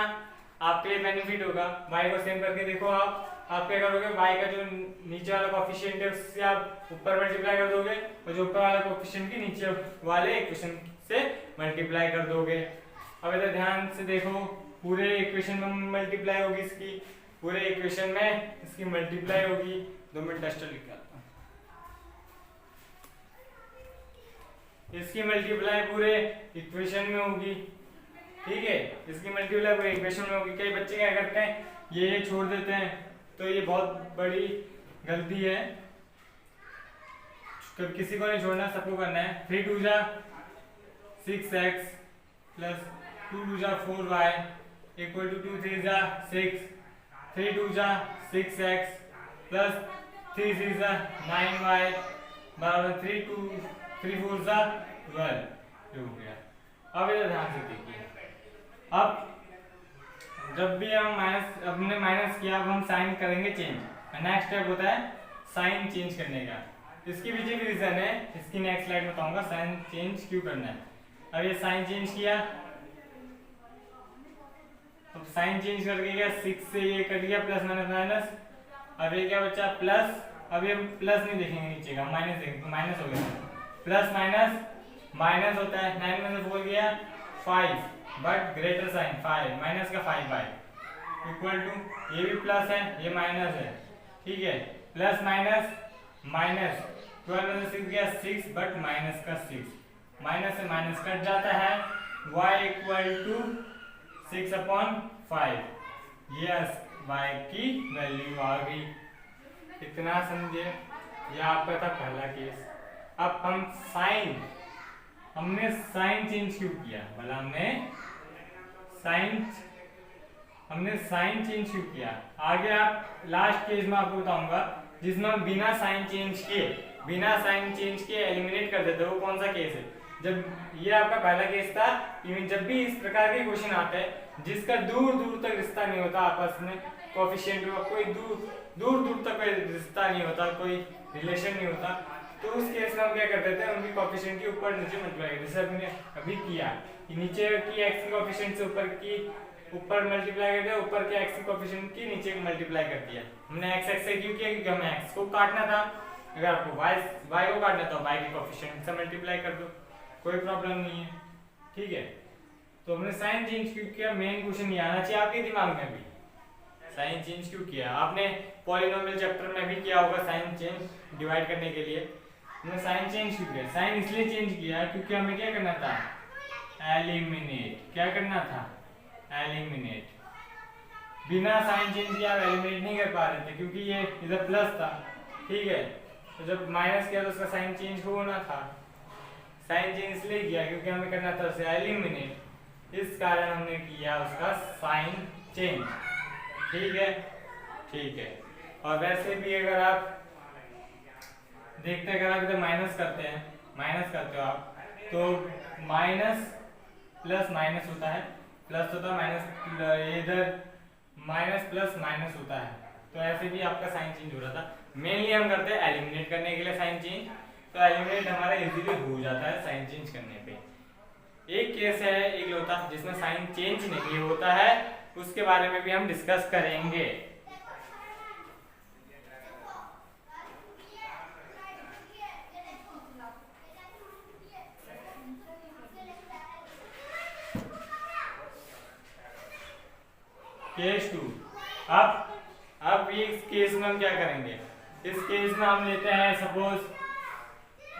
S1: आपके लिए बेनिफिट होगा। y को सेम करके देखो, आप क्या करोगे, y का जो नीचे वाला कोफिशिएंट है उससे आप ऊपर मल्टीप्लाई कर दोगे, और जो ऊपर वाला कोफिशिएंट की नीचे वाले इक्वेशन से मल्टीप्लाई कर दोगे। अब इधर ध्यान से देखो, पूरे इक्वेशन में मल्टीप्लाई होगी इसकी, पूरे इक्वेशन में इसकी मल्टीप्लाई होगी। 2 मिनट डस्टर लिख के आता हूं, इसकी मल्टीप्लाई पूरे इक्वेशन में होगी, ठीक है, इसकी मल्टीप्लाई पूरे इक्वेशन में होगी। कई बच्चे क्या करते हैं, ये छोड़ देते हैं, तो ये बहुत बड़ी गलती है, किसी को नहीं छोड़ना, सबको करना है। 3 2 जा 6x प्लस 2 2 जा 4y इक्वल टू 2 3 जा 6, 3 2 जा 6x प्लस 3 3 जा 9y बराबर 3 2 3 4 जा 12, हो गया। अब इधर ध्यान से देखिए, अब जब भी हम हमने माइनस किया, अब हम साइन करेंगे चेंज। नेक्स्ट स्टेप होता है साइन चेंज करने का। इसकी पीछे भी रीजन है, इसकी नेक्स्ट स्लाइड में बताऊंगा साइन चेंज क्यों करना है। अब ये साइन चेंज किया, अब साइन चेंज करके क्या, 6 से ये कर दिया प्लस माइनस माइनस, अब ये क्या बचा प्लस, अब ये प्लस नहीं देखेंगे नीचे का, माइनस देखेंगे, तो माइनस हो गया, प्लस माइनस माइनस होता है। 9 में से 4 गया 5, बट ग्रेटर साइन 5, माइनस का 5y इक्वल टू, ये भी प्लस है ये माइनस है, ठीक है, प्लस माइनस माइनस, 12 में से 6 गया 6, बट माइनस का 6, माइनस से माइनस कट जाता है, y इक्वल टू 6/5, ये y की वैल्यू आ गई। इतना समझे, ये आपका था पहला केस। अब हम साइन हमने साइन चेंज क्यों किया, मतलब हमने साइन चेंज क्यों किया। आगे आप लास्ट केस में आपको बताऊंगा जिसमें हम बिना साइन चेंज किए एलिमिनेट कर देते हैं, वो कौन सा केस है। जब ये आपका पहला केस था कि जब भी इस प्रकार के क्वेश्चन आते हैं जिसका दूर दूर तक रिश्ता नहीं होता आपस में, कोएफिशिएंट का कोई दूर तक कोई रिश्ता नहीं होता, कोई रिलेशन नहीं होता, तो उस केस में हम क्या करते थे, उनकी कोएफिशिएंट के ऊपर नीचे मल्टीप्लाई, जैसे हमने अभी किया कि नीचे की x की कोएफिशिएंट से ऊपर मल्टीप्लाई कर दिया, ऊपर के x की कोएफिशिएंट की नीचे मल्टीप्लाई कर दिया। हमने x से क्यों किया, क्योंकि हमें x को काटना था। अगर आपको y को काटना तो y की कोएफिशिएंट से मल्टीप्लाई कर दो, कोई प्रॉब्लम नहीं है, ठीक है। तो हमने साइन चेंज क्यों किया, मेन क्वेश्चन ये आना चाहिए आपके दिमाग में भी, साइन चेंज क्यों किया। आपने पॉलिनोमियल चैप्टर में भी किया होगा साइन चेंज डिवाइड करने के लिए। हमने साइन चेंज क्यों किया, साइन इसलिए चेंज किया क्योंकि हमें क्या करना था, एलिमिनेट। क्या करना था, एलिमिनेट। बिना साइन चेंज किए आप एलिमिनेट नहीं कर पा रहे थे क्योंकि ये इधर प्लस था, ठीक है। तो जब माइनस किया तो उसका साइन चेंज होना था। साइन चेंज इसलिए किया क्योंकि हमें करना था उसे एलिमिनेट, इस कारण हमने किया उसका साइन चेंज, ठीक है, ठीक है। और वैसे भी अगर आप देखते हैं, अगर आप इधर माइनस करते हो आप, तो माइनस प्लस माइनस होता है, प्लस होता है माइनस, इधर माइनस प्लस माइनस होता है, तो ऐसे भी आपका साइन चेंज हो रहा था। मेनली हम करते हैं एलिमिनेट करने के लिए साइन चेंज, तो एलिमिनेट हमारा इजीली हो जाता है साइन चेंज करने पे। एक केस है एक होता जिसमें साइन चेंज नहीं होता है, उसके बारे में भी हम डिस्कस करेंगे। केस 2। अब इस केस में हम क्या करेंगे, इस केस में हम लेते हैं सपोज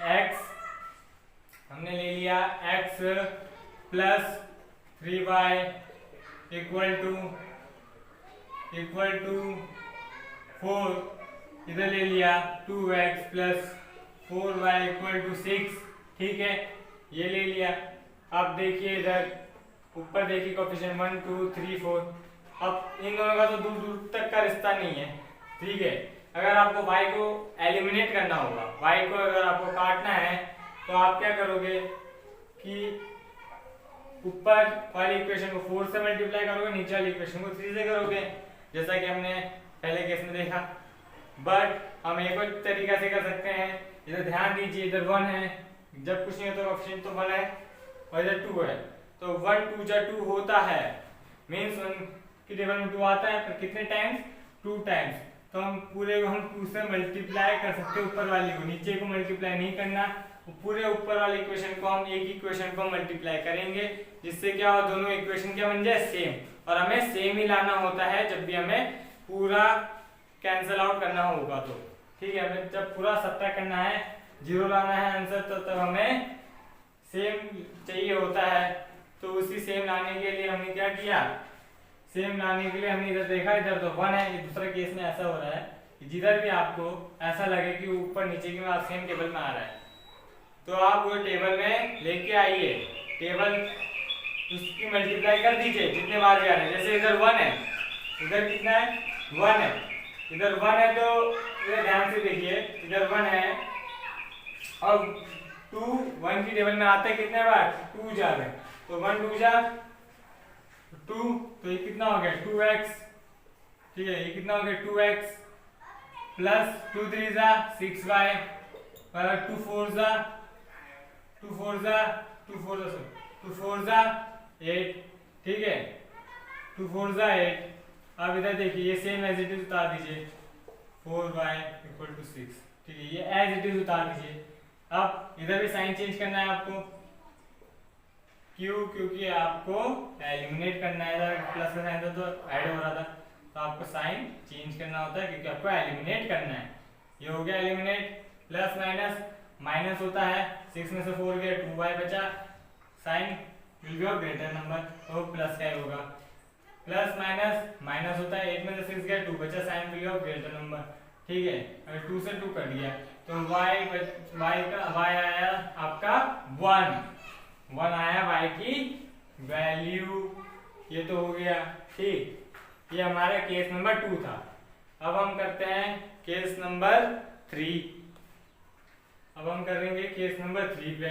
S1: x, हमने ले लिया x plus 3y equal to 4, इधर ले लिया 2x plus 4y equal to 6, ठीक है, ये ले लिया। अब देखिए इधर ऊपर देखिए कोएफिशिएंट 1 2 3 4, अब इन दोनों का तो दूर दूर तक का रिश्ता नहीं है, ठीक है। अगर आपको y को एलिमिनेट करना होगा, y को अगर आपको काटना है तो आप क्या करोगे कि ऊपर वाली इक्वेशन को 4 से मल्टीप्लाई करोगे, नीचे वाली इक्वेशन को 3 से करोगे, जैसा कि हमने पहले केस में देखा। बट हम एक और तरीका से कर सकते हैं, इधर ध्यान दीजिए, इधर 1 है, जब कुछ नहीं होता ऑप्शन तो 1 है और इधर 2 है, तो 1 2 जा 2 होता है, मीन्स 1 की टेबल में 2 आता है, पर कितने टाइम्स, 2 टाइम्स। तो हम पूरे को हम 2 से मल्टीप्लाई कर सकते हैं, ऊपर वाली को, नीचे को मल्टीप्लाई नहीं करना, पूरे ऊपर वाली इक्वेशन को हम एक इक्वेशन को मल्टीप्लाई करेंगे, जिससे क्या हो, दोनों इक्वेशन क्या बन जाए, सेम। और हमें सेम ही लाना होता है जब भी हमें पूरा कैंसिल आउट करना होगा तो, ठीक है। हमें जब पूरा सब्ट्रैक्ट करना है, 0 लाना है आंसर, तो तब हमें सेम चाहिए होता है। तो उसी सेम लाने के लिए हमने क्या किया, सेम लाने के लिए हमने इधर देखा, इधर तो 1 है, दूसरा केस में ऐसा हो रहा है कि जिधर भी आपको ऐसा लगे कि ऊपर नीचे की बात सेम टेबल में आ रहा है, तो आप वो टेबल में लेके आइए, टेबल उसकी मल्टीप्लाई कर दीजिए जितने बार भी आ रहे हैं। जैसे इधर 1 है, इधर कितना है, 1 है, इधर 1 है, तो इधर ध्यान से देखिए, इधर 1 है और 2 1 की टेबल में आते हैं कितने बार, 2 जा रहे, तो 1 2 जा 2, तो ये कितना हो गया 2x, ठीक है, ये कितना हो गया 2x प्लस 2 3 जा 6y और 2 4 जा 8, ठीक है, 2 4 जा 8। अब इधर देखिए ये सेम एज इट इज उतार दीजिए, 4y इक्वल टू 6, ठीक है, ये एज इट इज उतार दीजिए। अब इधर भी साइन चेंज करना है आपको, क्यों, क्योंकि आपको एलिमिनेट करना है, प्लस का साइन था तो ऐड हो रहा था, तो आपको साइन चेंज करना होता है क्योंकि आपको एलिमिनेट करना है। ये हो गया एलिमिनेट, प्लस माइनस, माइनस होता है 6 में से 4 गया 2y बचा, sign will be of greater number, तो प्लस का होगा, प्लस माइनस माइनस होता है 8 में से 6 गया 2 बचा, sign will be of greater number, ठीक है। अगर 2 से 2 कट गया तो y आया आपका 1, 1 आया y की वैल्यू। ये तो हो गया ठीक, ये हमारा केस नंबर 2 था। अब हम करते हैं केस नंबर 3। अब हम करेंगे केस नंबर 3 पे।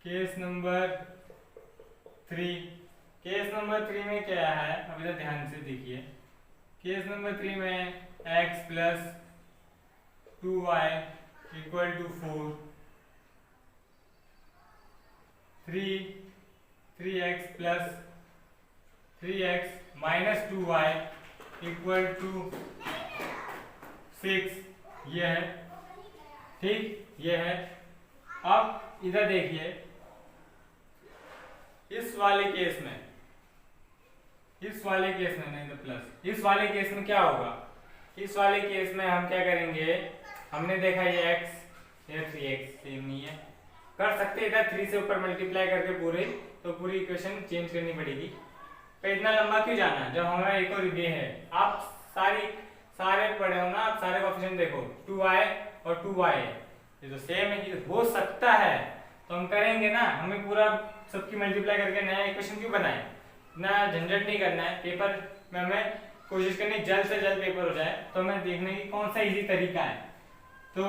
S1: केस नंबर 3, केस नंबर 3 में क्या है, अभी तो ध्यान से देखिए। केस नंबर 3 में x plus 2y equal to 4, 3x plus 3x minus 2y equal to 6, ये है ठीक, ये है। अब इधर देखिए, इस वाले केस में नहीं तो प्लस, इस वाले केस में क्या होगा, इस वाले केस में हम क्या करेंगे, हमने देखा ये x ये 3x सेम नहीं है, कर सकते इधर 3 से ऊपर मल्टीप्लाई करके पूरी इक्वेशन चेंज करनी पड़ेगी। पर इतना लंबा क्यों जाना जब हमारा एक और ये है। आप सारे पढ़े हो ना, आप सारे कोएफिशिएंट देखो, 2y और 2y है, ये तो सेम है, ये हो सकता है तो हम करेंगे ना, हमें पूरा सबकी मल्टीप्लाई करके नया इक्वेशन क्यों बनाए, ना झंझट नहीं करना है। पेपर में हमें कोशिश करनी जल्द से जल्द पेपर हो जाए, तो हमें देखने की कौन सा इजी तरीका है। तो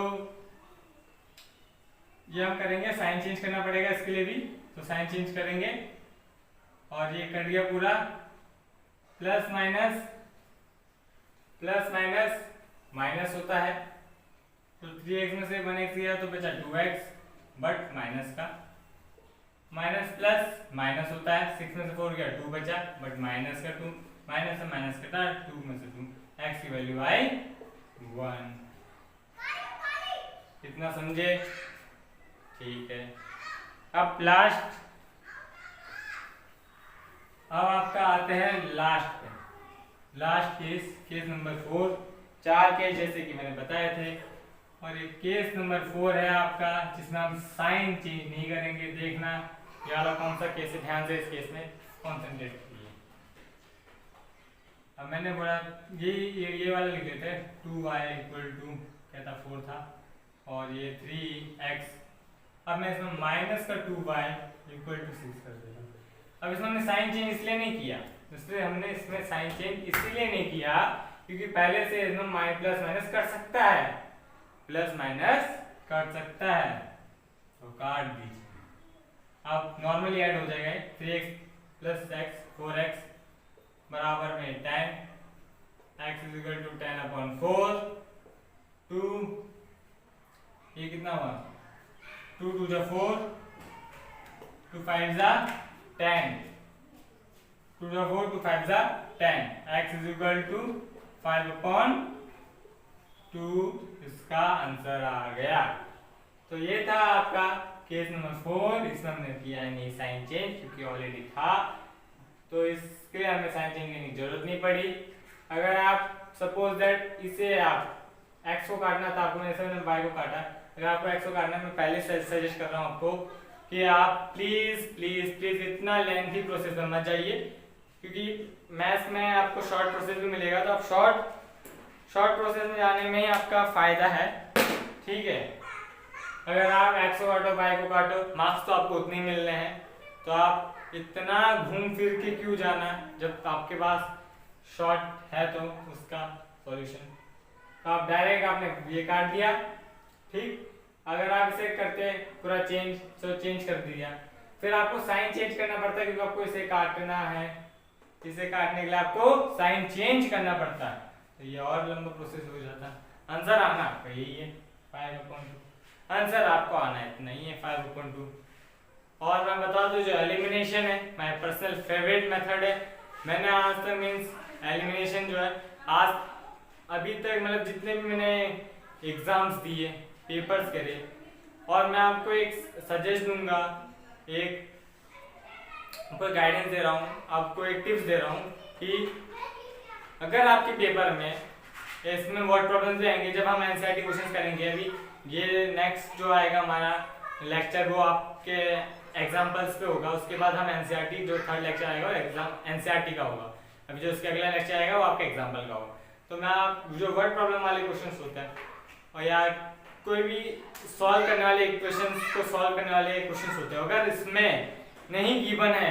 S1: ये हम करेंगे, साइन चेंज करना पड़ेगा इसके लिए भी, तो साइन चेंज करेंगे और ये कर दिया पूरा, प्लस माइनस माइनस होता है, तो 3x में से 1x गया तो बचा 2x, बट माइनस का माइनस प्लस माइनस होता है, 6 में से 4 गया 2 बचा, बट माइनस का 2, माइनस से माइनस कटा, 2 में से 2, x की वैल्यू आई 1। इतना समझे, ठीक है। अब लास्ट, अब आपका आते हैं लास्ट पे, लास्ट केस नंबर 4। 4 केस जैसे कि मैंने बताए थे, और ये केस नंबर 4 है आपका, जिसमें हम साइन चेंज नहीं करेंगे। देखना ये वाला कौन सा केस है, ध्यान से इस केस में कॉन्सेंट्रेट कीजिए। अब मैंने बोला ये वाला लिख लेते हैं, 2y इक्वल टू क्या था 4 था, और ये 3x। अब मैं इसमें माइनस का 2y इक्वल टू 6 कर देता हूँ। अब इसमें हमने साइन चेंज इसलिए नहीं किया, इसलिए हमने इसमें साइन चेंज इसलिए नहीं किया क्योंकि पहले से इसमें प्लस माइनस कर सकता है, प्लस माइनस काट सकता है, तो काट दीजिए। अब नॉर्मली ऐड हो जाएगा, 3x प्लस x 4x बराबर में 10, x इज इक्वल टू 10/4, 2, ये कितना हुआ, 2 2 जा 4, 2 5 जा 10, 2 जा 4, 2 5 जा 10, x इज इक्वल टू 5/2, इसका आंसर आ गया। तो ये था आपका केस नंबर 4। इसमें हमने किया नहीं साइन चेंज क्योंकि ऑलरेडी था, तो इसके लिए हमें साइन चेंज करने की जरूरत नहीं पड़ी। अगर आप सपोज दैट इसे आप x को काटना था आपको, ऐसे मैंने y को काटा, अगर आपको x को काटना है, मैं पहले सजेस्ट कर रहा हूँ आपको कि आप प्लीज इतना लेंथी प्रोसेस में मत जाइए, क्योंकि मैथ्स में आपको शॉर्ट प्रोसेस भी मिलेगा, तो आप शॉर्ट प्रोसेस में जाने में ही आपका फायदा है, ठीक है। अगर आप x को काटो y को काटो, मार्क्स तो आपको उतने ही मिलने हैं, तो आप इतना घूम फिर के क्यों जाना जब आपके पास शॉर्ट है तो उसका सॉल्यूशन। तो आप डायरेक्ट आपने ये काट दिया, ठीक। अगर आप इसे करते पूरा चेंज कर दिया, फिर आपको साइन चेंज करना पड़ता है, क्योंकि आपको इसे काटना है, इसे काटने के लिए आपको साइन चेंज करना पड़ता है, तो ये और लंबा प्रोसेस हो जाता है। आंसर आना आपका यही है 5/2, आंसर आपको आना है इतना ही है 5/2। और मैं बता दूं, जो एलिमिनेशन है माय पर्सनल फेवरेट मेथड है। मैंने आज तक मींस एलिमिनेशन जो है आज अभी तक मतलब जितने भी मैंने एग्जाम्स दिए, पेपर्स करे, और मैं आपको एक सजेस्ट दूंगा, एक आपको गाइडेंस दे रहा हूँ, आपको एक टिप्स दे रहा हूँ कि अगर आपके पेपर में इसमें वर्ड प्रॉब्लम्स भी आएंगे, जब हम एनसीईआरटी क्वेश्चंस करेंगे, अभी ये नेक्स्ट जो आएगा हमारा लेक्चर वो आपके एग्जाम्पल्स पे होगा, उसके बाद हम एनसीईआरटी जो थर्ड लेक्चर आएगा वो एग्जाम एनसीईआरटी का होगा, अभी जो उसके अगला लेक्चर आएगा वो आपके एग्जाम्पल का होगा। तो मैं आप जो वर्ड प्रॉब्लम वाले क्वेश्चंस होते हैं और या कोई भी सॉल्व करने वाले इक्वेशंस को सॉल्व करने वाले क्वेश्चंस होते हैं, अगर इसमें नहीं गिवन है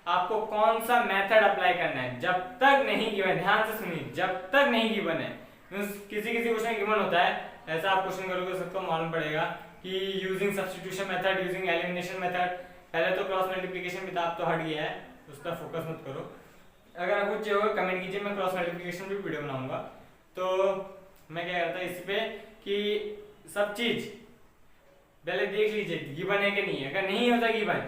S1: आपको कौन सा मेथड अप्लाई करना है, जब तक नहीं गिवन, ध्यान से सुनिए, जब तक नहीं गिवन है, किसी किसी क्वेश्चन गिवन होता है, ऐसा आप क्वेश्चन करोगे सबको मालूम पड़ेगा कि using substitution method, using elimination method. पहले तो क्रॉस मल्टीप्लिकेशन किताब तो हट गया है, उस पर फोकस मत करो। अगर आपको चाहिए होगा कमेंट कीजिए, मैं क्रॉस मल्टीप्लिकेशन भी वीडियो बनाऊंगा। तो मैं क्या करता इस पे कि सब चीज पहले देख लीजिए गिवन है कि नहीं है। अगर नहीं होता गिवन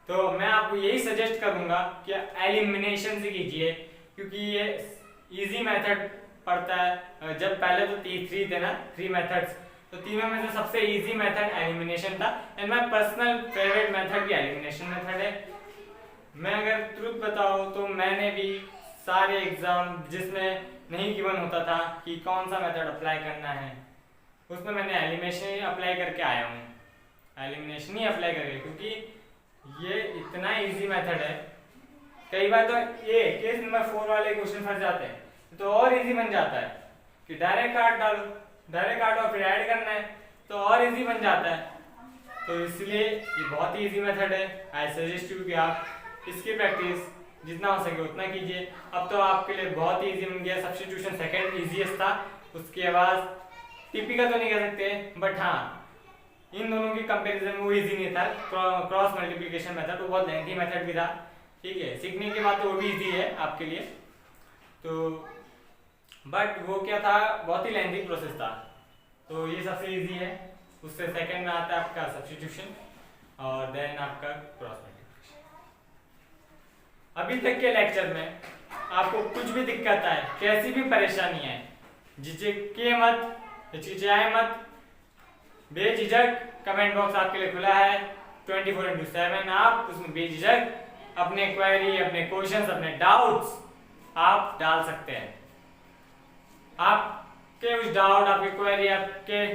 S1: तो मैं आपको यही सजेस्ट करूंगा कि एलिमिनेशन से कीजिए, क्योंकि ये इजी मेथड पड़ता है। जब पहले तो 3 थे ना, 3 मेथड्स, तो तीनों में से सबसे इजी मेथड एलिमिनेशन था and my personal favourite method भी एलिमिनेशन मेथड है। मैं अगर ट्रुथ बताऊं तो मैंने भी सारे एग्जाम जिसमें नहीं गिवन होता था कि कौन सा मेथड अप्लाई करना है, उसमें मैंने एलिमिनेशन ही अप्लाई करके आया हूँ, एलिमिनेशन ही अप्लाई करके, क्योंकि ये इतना इजी मेथड है। कई बार तो ये केस नंबर 4 वाले क्वेश्चन फंस जाते हैं तो और इजी बन जाता है कि डायरेक्ट काट डालो, डायरेक्ट काटो फिर ऐड करना है तो और इजी बन जाता है। तो इसलिए ये बहुत ही इजी मेथड है। आई सजेस्ट यू कि आप इसकी प्रैक्टिस जितना हो सके उतना कीजिए। अब तो आपके लिए बहुत ही इजी बन गया, सब्स्टिट्यूशन सेकंड इजीएस्ट था, उसके बाद टिपिकल तो नहीं कह सकते बट हाँ इन दोनों की कंपैरिजन में वो इजी नहीं था। क्रॉस मल्टीप्लिकेशन मेथड वो बहुत लेंथी मेथड भी था, ठीक है, सीखने के बाद तो वो भी इजी है आपके लिए। तो बट वो क्या था, बहुत ही लेंथी प्रोसेस था, तो ये सबसे इजी है। उससे सेकंड में आता है आपका सब्स्टिट्यूशन और देन आपका क्रॉस मल्टीप्लिकेशन। अभी तक के लेक्चर में आपको कुछ भी दिक्कत आए, कैसी भी परेशानी है, झिझके मत, हिचकिचाए मत, बेझिझक कमेंट बॉक्स आपके लिए खुला है 24/7। आप उसमें बेझिझक अपने क्वेरी, अपने क्वेश्चंस, अपने डाउट्स आप डाल सकते हैं। आपके उस डाउट, आपके क्वेरी, आपके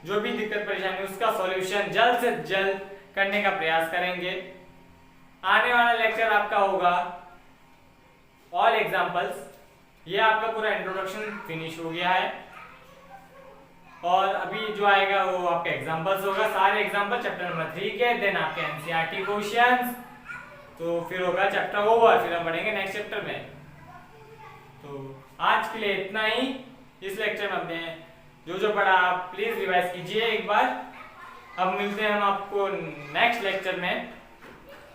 S1: जो भी दिक्कत परेशानी उसका सॉल्यूशन जल्द से जल्द करने का प्रयास करेंगे। आने वाला लेक्चर आपका होगा ऑल एग्जाम्पल्स। ये आपका पूरा इंट्रोडक्शन फिनिश हो गया है और अभी जो आएगा वो आपके एग्जांपल्स होगा, सारे एग्जांपल चैप्टर नंबर 3 के, देन आपके एनसीईआरटी क्वेश्चंस, तो फिर होगा चैप्टर ओवर, फिर हम बढ़ेंगे नेक्स्ट चैप्टर में। तो आज के लिए इतना ही। इस लेक्चर में हमने जो पढ़ा आप प्लीज रिवाइज कीजिए एक बार। अब मिलते हैं हम आपको नेक्स्ट लेक्चर में,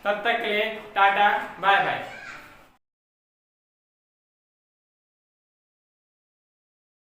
S1: तब तक के लिए टाटा बाय बाय।